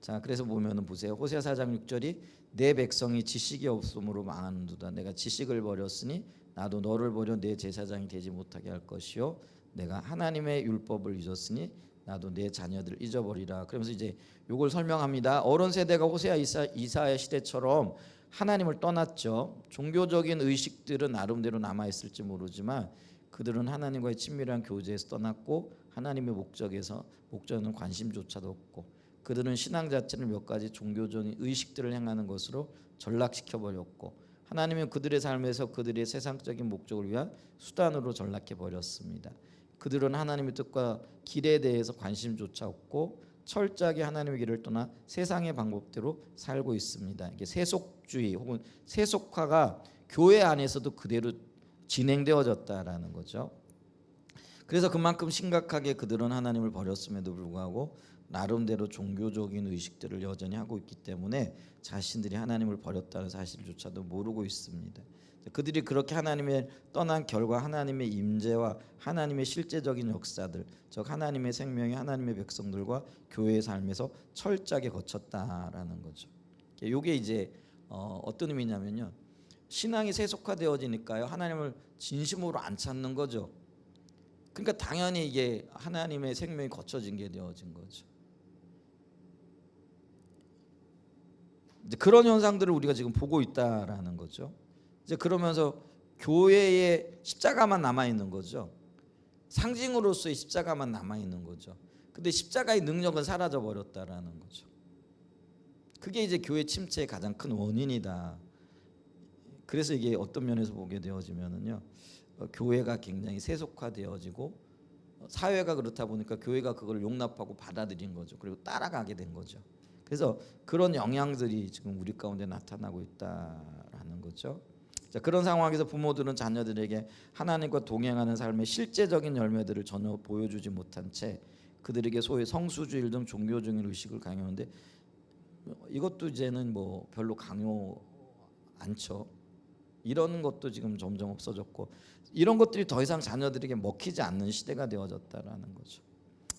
자, 그래서 보면은 보세요. 호세아 4장 6절이 내 백성이 지식이 없음으로 망하는도다. 내가 지식을 버렸으니 나도 너를 버려 내 제사장이 되지 못하게 할 것이요. 내가 하나님의 율법을 잊었으니 나도 내 자녀들을 잊어버리라. 그러면서 이제 요걸 설명합니다. 어른 세대가 호세아 이사야 시대처럼 하나님을 떠났죠. 종교적인 의식들은 나름대로 남아 있을지 모르지만 그들은 하나님과의 친밀한 교제에서 떠났고 하나님의 목적에는 관심조차도 없고 그들은 신앙 자체를 몇 가지 종교적인 의식들을 행하는 것으로 전락시켜 버렸고 하나님은 그들의 삶에서 그들의 세상적인 목적을 위한 수단으로 전락해 버렸습니다. 그들은 하나님의 뜻과 길에 대해서 관심조차 없고 철저하게 하나님의 길을 떠나 세상의 방법대로 살고 있습니다. 이게 세속주의 혹은 세속화가 교회 안에서도 그대로 진행되어졌다라는 거죠. 그래서 그만큼 심각하게 그들은 하나님을 버렸음에도 불구하고 나름대로 종교적인 의식들을 여전히 하고 있기 때문에 자신들이 하나님을 버렸다는 사실조차도 모르고 있습니다. 그들이 그렇게 하나님을 떠난 결과 하나님의 임재와 하나님의 실제적인 역사들, 즉 하나님의 생명이 하나님의 백성들과 교회의 삶에서 철저하게 거쳤다라는 거죠. 이게 이제 어떤 의미냐면요. 신앙이 세속화되어지니까요. 하나님을 진심으로 안 찾는 거죠. 그러니까 당연히 이게 하나님의 생명이 거쳐진 게 되어진 거죠. 이제 그런 현상들을 우리가 지금 보고 있다라는 거죠. 이제 그러면서 교회의 십자가만 남아 있는 거죠. 상징으로서의 십자가만 남아 있는 거죠. 근데 십자가의 능력은 사라져 버렸다라는 거죠. 그게 이제 교회 침체의 가장 큰 원인이다. 그래서 이게 어떤 면에서 보게 되어지면은요. 교회가 굉장히 세속화되어지고 사회가 그렇다 보니까 교회가 그걸 용납하고 받아들인 거죠. 그리고 따라가게 된 거죠. 그래서 그런 영향들이 지금 우리 가운데 나타나고 있다라는 거죠. 자, 그런 상황에서 부모들은 자녀들에게 하나님과 동행하는 삶의 실제적인 열매들을 전혀 보여주지 못한 채 그들에게 소위 성수주의 등 종교적인 의식을 강요하는데 이것도 이제는 뭐 별로 강요 않죠. 이런 것도 지금 점점 없어졌고 이런 것들이 더 이상 자녀들에게 먹히지 않는 시대가 되어졌다라는 거죠.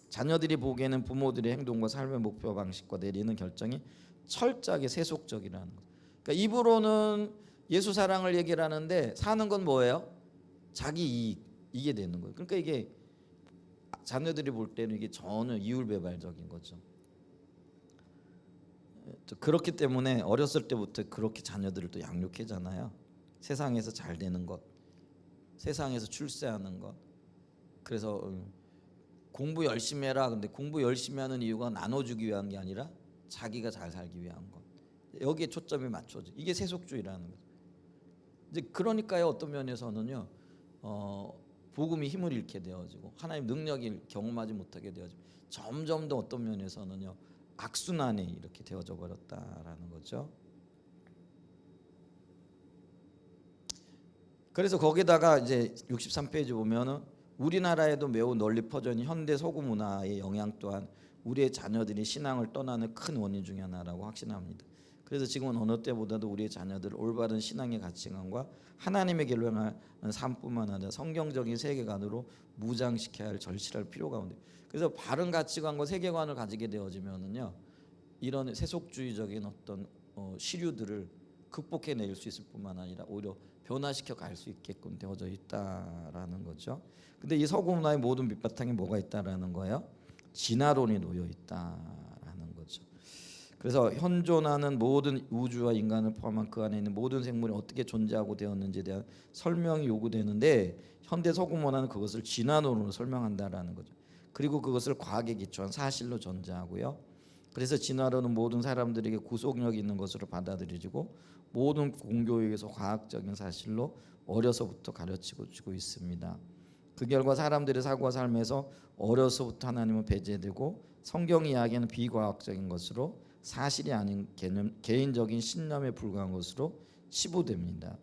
자녀들이 보기에는 부모들의 행동과 삶의 목표 방식과 내리는 결정이 철저하게 세속적이라는 거죠. 그러니까 입으로는 예수 사랑을 얘기를 하는데 사는 건 뭐예요? 자기 이게 되는 거예요. 그러니까 이게 자녀들이 볼 때는 이게 전혀 이율배반적인 거죠. 그렇기 때문에 어렸을 때부터 그렇게 자녀들을 또 양육하잖아요. 세상에서 잘 되는 것, 세상에서 출세하는 것. 그래서 공부 열심히 해라. 근데 공부 열심히 하는 이유가 나눠주기 위한 게 아니라 자기가 잘 살기 위한 것. 여기에 초점이 맞춰져. 이게 세속주의라는 거죠. 이제 그러니까요 어떤 면에서는요 복음이 힘을 잃게 되어지고 하나님 능력을 경험하지 못하게 되어지고 점점 더 어떤 면에서는요 악순환이 이렇게 되어져 버렸다라는 거죠. 그래서 거기다가 이제 63페이지 보면은 우리나라에도 매우 널리 퍼져 있는 현대 서구 문화의 영향 또한 우리의 자녀들이 신앙을 떠나는 큰 원인 중에 하나라고 확신합니다. 그래서 지금은 어느 때보다도 우리의 자녀들을 올바른 신앙의 가치관과 하나님의 길로 향하는 삶뿐만 아니라 성경적인 세계관으로 무장시켜야 할 절실할 필요가 있는데 그래서 바른 가치관과 세계관을 가지게 되어지면은요 이런 세속주의적인 어떤 시류들을 극복해낼 수 있을 뿐만 아니라 오히려 변화시켜 갈 수 있게끔 되어져 있다라는 거죠. 근데 이 서구 문화의 모든 밑바탕에 뭐가 있다라는 거예요? 진화론이 놓여 있다라는 거죠. 그래서 현존하는 모든 우주와 인간을 포함한 그 안에 있는 모든 생물이 어떻게 존재하고 되었는지에 대한 설명이 요구되는데 현대 서구문화는 그것을 진화론으로 설명한다라는 거죠. 그리고 그것을 과학에 기초한 사실로 전제하고요. 그래서 진화론은 모든 사람들에게 구속력 있는 것으로 받아들여지고 모든 공교육에서 과학적인 사실로 어려서부터 가르치고 주고 있습니다. 그 결과 사람들의 사고와 삶에서 어려서부터 하나님은 배제되고 성경 이야기는 비과학적인 것으로 사실이 아닌 개인적인 신념에 불과한 것으로 치부됩니다.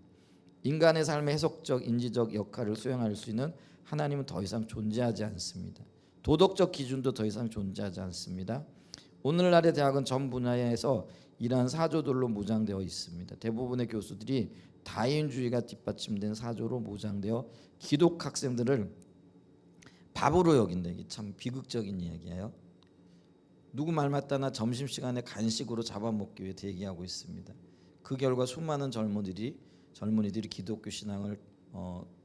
인간의 삶의 해석적, 인지적 역할을 수행할 수 있는 하나님은 더 이상 존재하지 않습니다. 도덕적 기준도 더 이상 존재하지 않습니다. 오늘날의 대학은 전 분야에서 이러한 사조들로 무장되어 있습니다. 대부분의 교수들이 다인주의가 뒷받침된 사조로 무장되어 기독 학생들을 바보로 여긴다. 이게 참 비극적인 이야기예요. 누구 말 맞다나 점심시간에 간식으로 잡아먹기 위해 대기하고 있습니다. 그 결과 수많은 젊은이들이 기독교 신앙을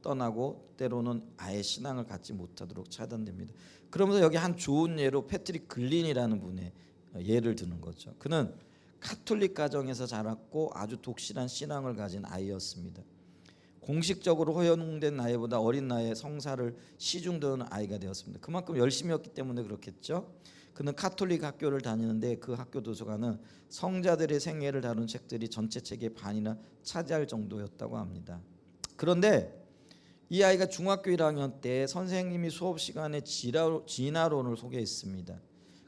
떠나고 때로는 아예 신앙을 갖지 못하도록 차단됩니다. 그러면서 여기 한 좋은 예로 패트릭 글린이라는 분의 예를 드는 거죠. 그는 카톨릭 가정에서 자랐고 아주 독실한 신앙을 가진 아이였습니다. 공식적으로 허용된 나이보다 어린 나이에 성사를 시중드는 아이가 되었습니다. 그만큼 열심히였기 때문에 그렇겠죠. 그는 카톨릭 학교를 다니는데 그 학교 도서관은 성자들의 생애를 다룬 책들이 전체 책의 반이나 차지할 정도였다고 합니다. 그런데 이 아이가 중학교 1학년 때 선생님이 수업 시간에 진화론을 소개했습니다.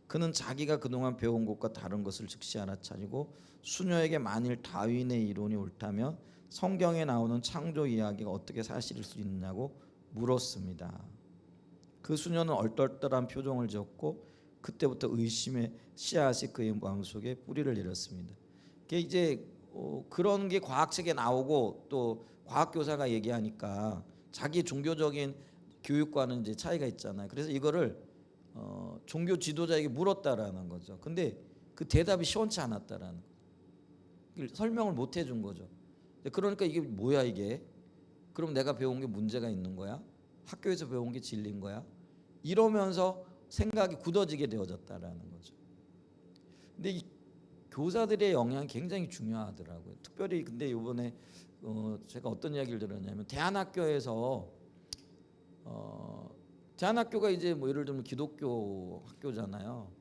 그는 자기가 그동안 배운 것과 다른 것을 즉시 알아차리고 수녀에게 만일 다윈의 이론이 옳다면 성경에 나오는 창조 이야기가 어떻게 사실일 수 있느냐고 물었습니다. 그 수녀는 얼떨떨한 표정을 지었고 그때부터 의심의 씨앗이 그의 마음속에 뿌리를 내렸습니다. 그게 이제 그런 게 과학책에 나오고 또 과학 교사가 얘기하니까 자기 종교적인 교육과는 이제 차이가 있잖아요. 그래서 이거를 종교 지도자에게 물었다라는 거죠. 근데 그 대답이 시원치 않았다라는 거죠. 설명을 못 해준 거죠. 그러니까 이게 뭐야 이게? 그럼 내가 배운 게 문제가 있는 거야? 학교에서 배운 게 진리인 거야? 이러면서 생각이 굳어지게 되어졌다라는 거죠. 근데 이 교사들의 영향이 굉장히 중요하더라고요. 특별히 근데 이번에 제가 어떤 이야기를 들었냐면 대안학교에서 대안학교가 이제 뭐 예를 들면 기독교 학교잖아요.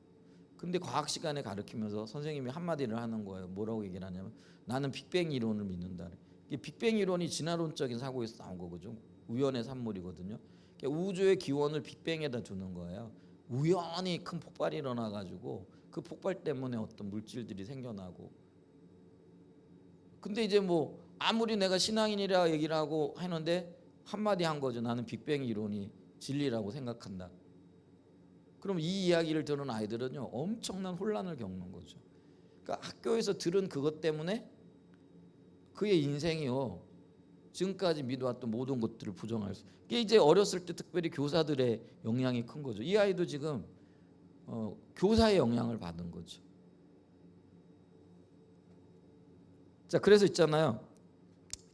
근데 과학 시간에 가르치면서 선생님이 한마디를 하는 거예요. 뭐라고 얘기를 하냐면 나는 빅뱅 이론을 믿는다. 이게 빅뱅 이론이 진화론적인 사고에서 나온 거거든요. 우연의 산물이거든요. 그러니까 우주의 기원을 빅뱅에다 두는 거예요. 우연히 큰 폭발이 일어나 가지고 그 폭발 때문에 어떤 물질들이 생겨나고. 근데 이제 뭐 아무리 내가 신앙인이라 얘기를 하고 하는데 한마디 한 거죠. 나는 빅뱅 이론이 진리라고 생각한다. 그럼 이 이야기를 들은 아이들은요 엄청난 혼란을 겪는 거죠. 그러니까 학교에서 들은 그것 때문에 그의 인생이요 지금까지 믿어왔던 모든 것들을 부정할 수. 이게 이제 어렸을 때 특별히 교사들의 영향이 큰 거죠. 이 아이도 지금 교사의 영향을 받은 거죠. 자, 그래서 있잖아요.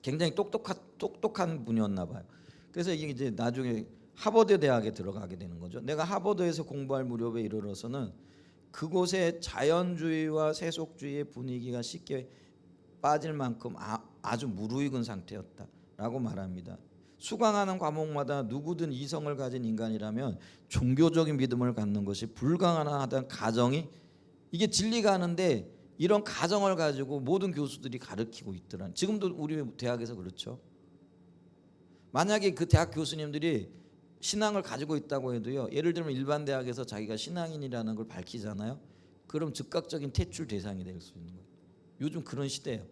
굉장히 똑똑한 분이었나 봐요. 그래서 이게 이제 나중에 하버드 대학에 들어가게 되는 거죠. 내가 하버드에서 공부할 무렵에 이르러서는 그곳의 자연주의와 세속주의의 분위기가 쉽게 빠질 만큼 아주 무르익은 상태였다라고 말합니다. 수강하는 과목마다 누구든 이성을 가진 인간이라면 종교적인 믿음을 갖는 것이 불가능하다는 가정이 이게 진리가 하는데 이런 가정을 가지고 모든 교수들이 가르치고 있더라. 지금도 우리 대학에서 그렇죠. 만약에 그 대학 교수님들이 신앙을 가지고 있다고 해도요. 예를 들면 일반 대학에서 자기가 신앙인이라는 걸 밝히잖아요. 그럼 즉각적인 퇴출 대상이 될 수 있는 거예요. 요즘 그런 시대예요.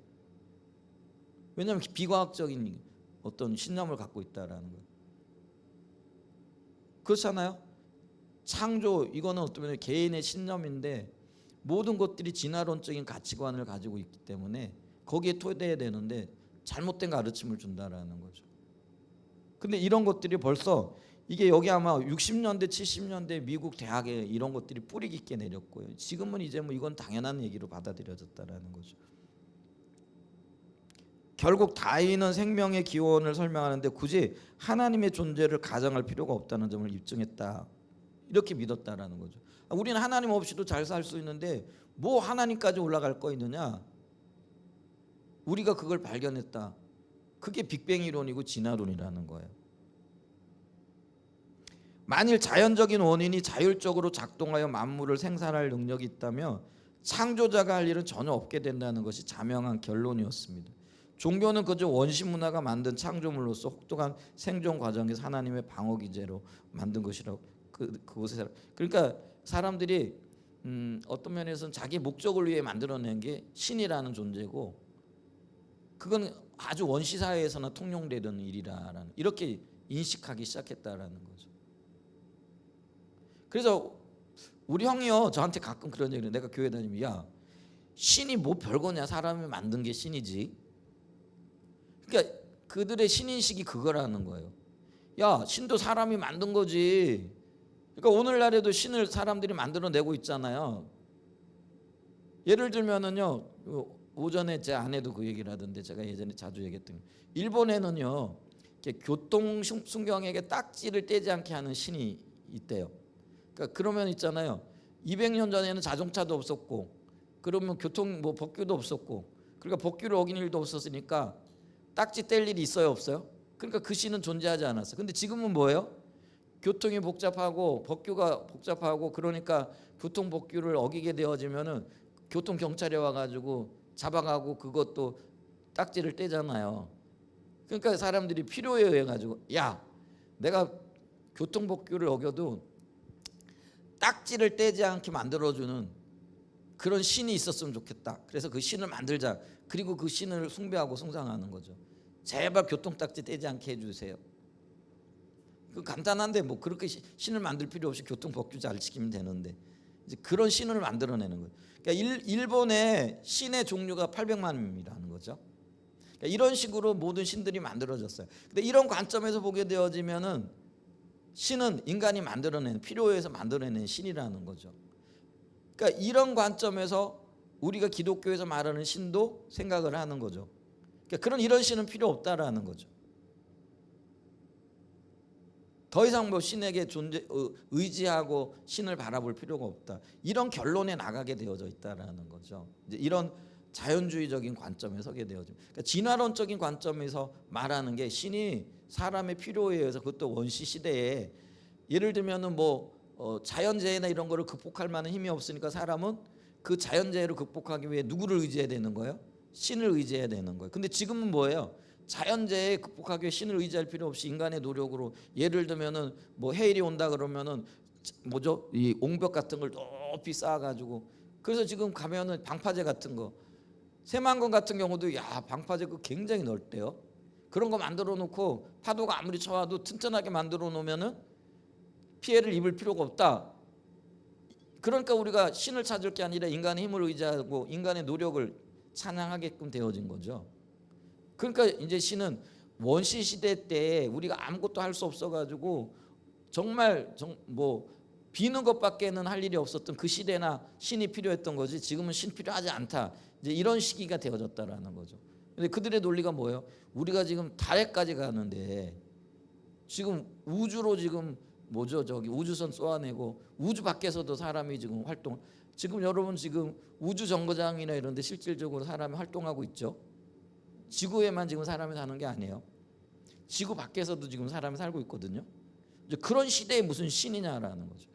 왜냐하면 비과학적인 어떤 신념을 갖고 있다라는 거예요. 그렇잖아요. 창조 이거는 어쩌면 개인의 신념인데 모든 것들이 진화론적인 가치관을 가지고 있기 때문에 거기에 토대해야 되는데 잘못된 가르침을 준다라는 거죠. 근데 이런 것들이 벌써 이게 여기 아마 60년대 70년대 미국 대학에 이런 것들이 뿌리 깊게 내렸고요. 지금은 이제 뭐 이건 당연한 얘기로 받아들여졌다라는 거죠. 결국 다윈은 생명의 기원을 설명하는데 굳이 하나님의 존재를 가정할 필요가 없다는 점을 입증했다. 이렇게 믿었다라는 거죠. 우리는 하나님 없이도 잘 살 수 있는데 뭐 하나님까지 올라갈 거 있느냐? 우리가 그걸 발견했다. 그게 빅뱅 이론이고 진화론이라는 거예요. 만일 자연적인 원인이 자율적으로 작동하여 만물을 생산할 능력이 있다면 창조자가 할 일은 전혀 없게 된다는 것이 자명한 결론이었습니다. 종교는 그저 원시 문화가 만든 창조물로서 혹독한 생존 과정에서 하나님의 방어 기제로 만든 것이라고 그곳에 그러니까 사람들이 어떤 면에서는 자기 목적을 위해 만들어낸 게 신이라는 존재고 그건 아주 원시 사회에서나 통용되던 일이라는 이렇게 인식하기 시작했다라는 거죠. 그래서 우리 형이요 저한테 가끔 그런 얘기를 내가 교회 다니면 야 신이 뭐 별거냐 사람이 만든 게 신이지. 그러니까 그들의 신인식이 그거라는 거예요. 야 신도 사람이 만든 거지. 그러니까 오늘날에도 신을 사람들이 만들어내고 있잖아요. 예를 들면은요 오전에 제 아내도 그 얘기를 하던데 제가 예전에 자주 얘기했던 일본에는요 교통 순경에게 딱지를 떼지 않게 하는 신이 있대요. 그러니까 그러면 있잖아요. 200년 전에는 자동차도 없었고 그러면 교통 뭐 법규도 없었고 그러니까 법규를 어긴 일도 없었으니까 딱지 뗄 일이 있어요 없어요? 그러니까 그 신은 존재하지 않았어요. 근데 지금은 뭐예요? 교통이 복잡하고 법규가 복잡하고 그러니까 교통 법규를 어기게 되어지면은 교통 경찰이 와가지고 잡아가고 그것도 딱지를 떼잖아요. 그러니까 사람들이 필요에 의해 가지고 야 내가 교통 법규를 어겨도 딱지를 떼지 않게 만들어주는 그런 신이 있었으면 좋겠다. 그래서 그 신을 만들자. 그리고 그 신을 숭배하고 숭상하는 거죠. 제발 교통 딱지 떼지 않게 해주세요. 그 간단한데 뭐 그렇게 신을 만들 필요 없이 교통 법규 잘 지키면 되는데 이제 그런 신을 만들어내는 거예요. 그러니까 일본의 신의 종류가 800만이라는 거죠. 그러니까 이런 식으로 모든 신들이 만들어졌어요. 근데 이런 관점에서 보게 되어지면은 신은 인간이 만들어낸 필요에 의해서 만들어낸 신이라는 거죠. 그러니까 이런 관점에서 우리가 기독교에서 말하는 신도 생각을 하는 거죠. 그러니까 이런 신은 필요 없다라는 거죠. 더 이상 뭐 신에게 의지하고 신을 바라볼 필요가 없다. 이런 결론에 나가게 되어져 있다라는 거죠. 이제 이런 자연주의적인 관점에 서게 되어져. 그러니까 진화론적인 관점에서 말하는 게 신이 사람의 필요에 의해서 그것도 원시 시대에 예를 들면은 뭐 자연재해나 이런 거를 극복할 만한 힘이 없으니까 사람은 그 자연재해를 극복하기 위해 누구를 의지해야 되는 거예요? 신을 의지해야 되는 거예요. 근데 지금은 뭐예요? 자연재해 극복하기 위해 신을 의지할 필요 없이 인간의 노력으로 예를 들면은 뭐 해일이 온다 그러면은 뭐죠? 이 옹벽 같은 걸 높이 쌓아가지고 그래서 지금 가면은 방파제 같은 거 새만금 같은 경우도 야 방파제 그 굉장히 넓대요. 그런 거 만들어 놓고 파도가 아무리 쳐와도 튼튼하게 만들어 놓으면은 피해를 입을 필요가 없다. 그러니까 우리가 신을 찾을 게 아니라 인간의 힘을 의지하고 인간의 노력을 찬양하게끔 되어진 거죠. 그러니까 이제 신은 원시 시대 때 우리가 아무것도 할 수 없어가지고 정말 뭐 비는 것밖에는 할 일이 없었던 그 시대나 신이 필요했던 거지 지금은 신 필요하지 않다. 이제 이런 시기가 되어졌다라는 거죠. 근데 그들의 논리가 뭐예요? 우리가 지금 달에까지 가는데 지금 우주로 지금 뭐죠? 저기 우주선 쏘아내고 우주 밖에서도 사람이 지금 활동. 지금 여러분 지금 우주 정거장이나 이런 데 실질적으로 사람이 활동하고 있죠. 지구에만 지금 사람이 사는 게 아니에요. 지구 밖에서도 지금 사람이 살고 있거든요. 이제 그런 시대에 무슨 신이냐라는 거죠.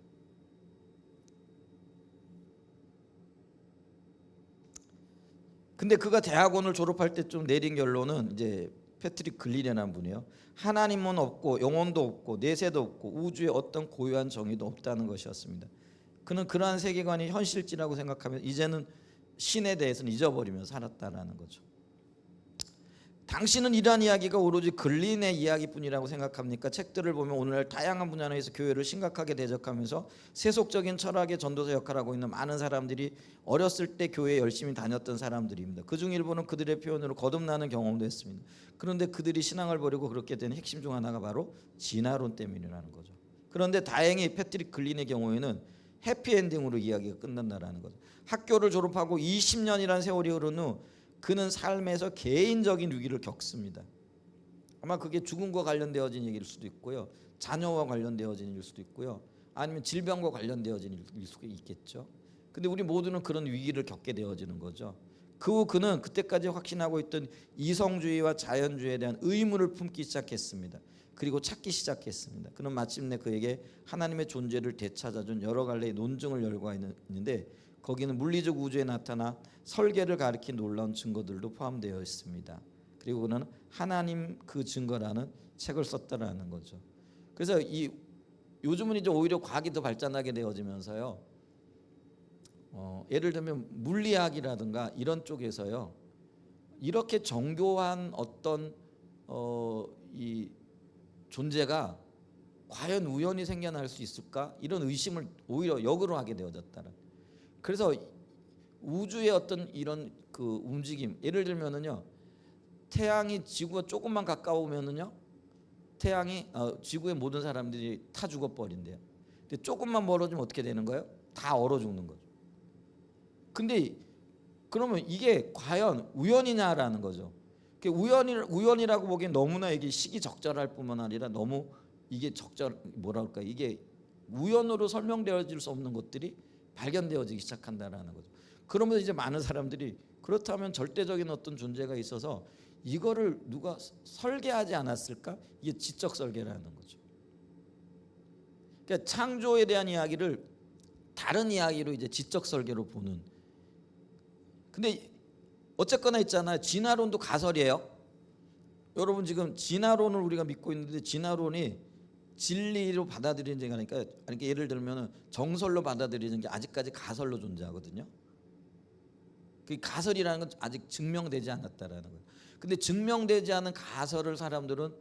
근데 그가 대학원을 졸업할 때쯤 내린 결론은 이제 패트릭 글린이라는 분이에요. 하나님은 없고 영혼도 없고 내세도 없고 우주에 어떤 고유한 정의도 없다는 것이었습니다. 그는 그러한 세계관이 현실지라고 생각하면 이제는 신에 대해서는 잊어버리며 살았다라는 거죠. 당신은 이러한 이야기가 오로지 글린의 이야기뿐이라고 생각합니까? 책들을 보면 오늘날 다양한 분야에서 교회를 심각하게 대적하면서 세속적인 철학의 전도사 역할을 하고 있는 많은 사람들이 어렸을 때 교회에 열심히 다녔던 사람들입니다. 그중 일부는 그들의 표현으로 거듭나는 경험도 했습니다. 그런데 그들이 신앙을 버리고 그렇게 된 핵심 중 하나가 바로 진화론 때문이라는 거죠. 그런데 다행히 패트릭 글린의 경우에는 해피엔딩으로 이야기가 끝난다라는 거죠. 학교를 졸업하고 20년이라는 세월이 흐른 후 그는 삶에서 개인적인 위기를 겪습니다. 아마 그게 죽음과 관련되어진 얘기일 수도 있고요. 자녀와 관련되어진 일일 수도 있고요. 아니면 질병과 관련되어진 일일 수도 있겠죠. 근데 우리 모두는 그런 위기를 겪게 되어지는 거죠. 그 후 그는 그때까지 확신하고 있던 이성주의와 자연주의에 대한 의문을 품기 시작했습니다. 그리고 찾기 시작했습니다. 그는 마침내 그에게 하나님의 존재를 되찾아준 여러 갈래의 논증을 열거했는데 거기는 물리적 우주에 나타나 설계를 가리킨 놀라운 증거들도 포함되어 있습니다. 그리고 그는 하나님 그 증거라는 책을 썼다라는 거죠. 그래서 요즘은 이제 오히려 과학이 더 발전하게 되어지면서요. 예를 들면 물리학이라든가 이런 쪽에서요. 이렇게 정교한 어떤 이 존재가 과연 우연히 생겨날 수 있을까? 이런 의심을 오히려 역으로 하게 되어졌다는. 그래서 우주의 어떤 이런 그 움직임, 예를 들면은요, 태양이 지구가 조금만 가까우면은요, 태양이 지구의 모든 사람들이 타 죽어 버린대요. 근데 조금만 멀어지면 어떻게 되는 거예요? 다 얼어 죽는 거죠. 근데 그러면 이게 과연 우연이냐라는 거죠. 우연이라고 보기엔 너무나 이게 시기적절할 뿐만 아니라 너무 이게 뭐라 그럴까, 이게 우연으로 설명되어질 수 없는 것들이 발견되어지기 시작한다라는 거죠. 그러면서 이제 많은 사람들이 그렇다면 절대적인 어떤 존재가 있어서 이거를 누가 설계하지 않았을까? 이게 지적 설계라는 거죠. 그러니까 창조에 대한 이야기를 다른 이야기로 이제 지적 설계로 보는. 근데 어쨌거나 있잖아요. 진화론도 가설이에요. 여러분 지금 진화론을 우리가 믿고 있는데 진화론이 진리로 받아들이는 게 아니니까, 예를 들면 정설로 받아들이는 게 아직까지 가설로 존재하거든요. 그 가설이라는 건 아직 증명되지 않았다라는 거예요. 근데 증명되지 않은 가설을 사람들은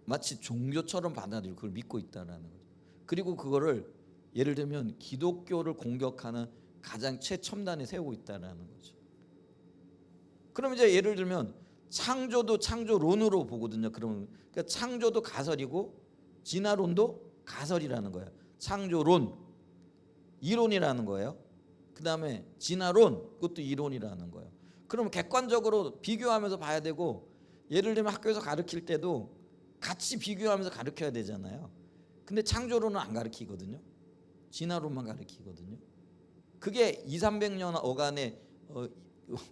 마치 종교처럼 받아들이고 그걸 믿고 있다라는 거죠. 그리고 그거를 예를 들면 기독교를 공격하는 가장 최첨단에 세우고 있다라는 거죠. 그럼 이제 예를 들면 창조도 창조론으로 보거든요. 그러면 그러니까 창조도 가설이고 진화론도 가설이라는 거예요. 창조론 이론이라는 거예요. 그 다음에 진화론 그것도 이론이라는 거예요. 그럼 객관적으로 비교하면서 봐야 되고, 예를 들면 학교에서 가르칠 때도 같이 비교하면서 가르쳐야 되잖아요. 근데 창조론은 안 가르치거든요. 진화론만 가르치거든요. 그게 200~300년 어간에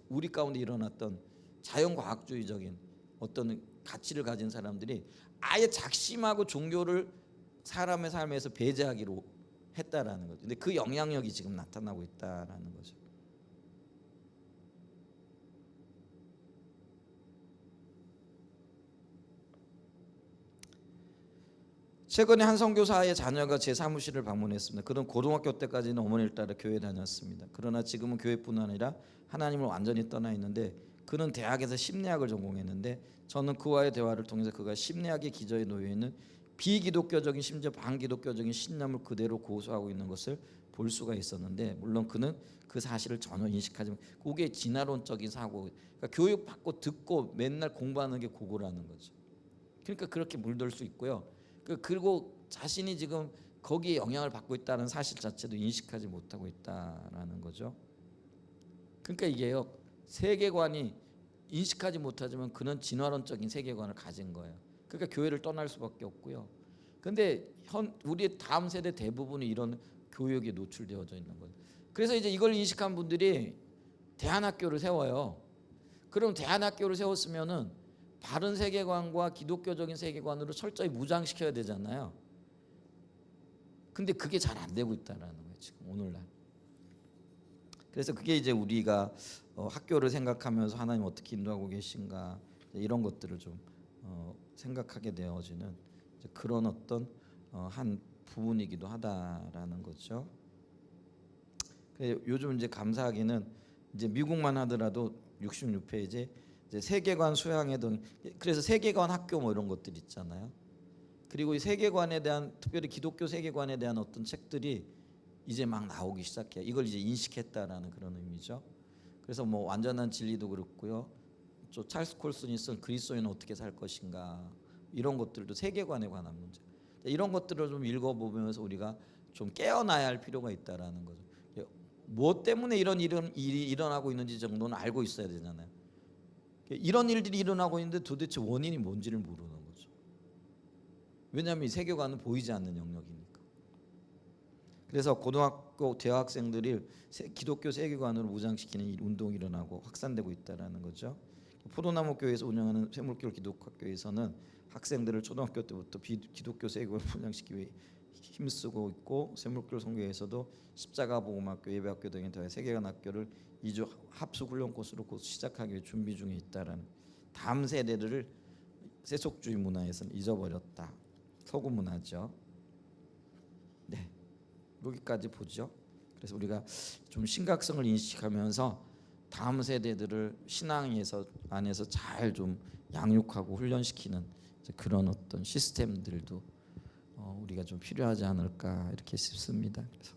우리 가운데 일어났던 자연과학주의적인 어떤 가치를 가진 사람들이 아예 작심하고 종교를 사람의 삶에서 배제하기로 했다라는 거죠. 근데 그 영향력이 지금 나타나고 있다라는 거죠. 최근에 한 선교사의 자녀가 제 사무실을 방문했습니다. 그는 고등학교 때까지는 어머니를 따라 교회 다녔습니다. 그러나 지금은 교회뿐 아니라 하나님을 완전히 떠나 있는데, 그는 대학에서 심리학을 전공했는데 저는 그와의 대화를 통해서 그가 심리학의 기저에 놓여 있는 비기독교적인, 심지어 반기독교적인 신념을 그대로 고수하고 있는 것을 볼 수가 있었는데, 물론 그는 그 사실을 전혀 인식하지 못. 그게 진화론적인 사고. 그러니까 교육 받고 듣고 맨날 공부하는 게 그거라는 거죠. 그러니까 그렇게 물들 수 있고요. 그리고 자신이 지금 거기에 영향을 받고 있다는 사실 자체도 인식하지 못하고 있다라는 거죠. 그러니까 이게요, 세계관이 인식하지 못하지만 그는 진화론적인 세계관을 가진 거예요. 그러니까 교회를 떠날 수밖에 없고요. 근데 우리 다음 세대 대부분이 이런 교육에 노출되어져 있는 거예요. 그래서 이제 이걸 인식한 분들이 대안학교를 세워요. 그럼 대안학교를 세웠으면은 바른 세계관과 기독교적인 세계관으로 철저히 무장시켜야 되잖아요. 근데 그게 잘 안 되고 있다라는 거예요, 지금 오늘날. 그래서 그게 이제 우리가 학교를 생각하면서 하나님 어떻게 인도하고 계신가, 이런 것들을 좀 생각하게 되어지는 그런 어떤 한 부분이기도 하다라는 거죠. 요즘 이제 감사하기는 이제 미국만 하더라도 66페이지 이제 세계관 수양회 등, 그래서 세계관 학교 뭐 이런 것들 있잖아요. 그리고 이 세계관에 대한, 특별히 기독교 세계관에 대한 어떤 책들이 이제 막 나오기 시작해요. 이걸 이제 인식했다라는 그런 의미죠. 그래서 뭐 완전한 진리도 그렇고요. 또 찰스 콜슨이 쓴 그리스도인은 어떻게 살 것인가, 이런 것들도 세계관에 관한 문제. 이런 것들을 좀 읽어보면서 우리가 좀 깨어나야 할 필요가 있다라는 거죠. 무엇 때문에 이런 일이 일어나고 있는지 정도는 알고 있어야 되잖아요. 이런 일들이 일어나고 있는데 도대체 원인이 뭔지를 모르는 거죠. 왜냐하면 이 세계관은 보이지 않는 영역이니까. 그래서 고등학교 대학생들이 기독교 세계관으로 무장시키는 이 운동이 일어나고 확산되고 있다라는 거죠. 포도나무 교회에서 운영하는 샘물교회 기독학교에서는 학생들을 초등학교 때부터 기독교 세계관을 무장시키기 위해 힘쓰고 있고, 샘물교회 선교회에서도 십자가 복음학교, 예배학교 등에 더해 세계관 학교를 2주 합숙 훈련 코스로 곧 시작하기 위해 준비 중에 있다라는. 다음 세대들을 세속주의 문화에서는 잊어버렸다. 서구 문화죠. 네, 여기까지 보죠. 그래서 우리가 좀 심각성을 인식하면서 다음 세대들을 신앙에서 안에서 잘 좀 양육하고 훈련시키는 그런 어떤 시스템들도 우리가 좀 필요하지 않을까 이렇게 싶습니다. 그래서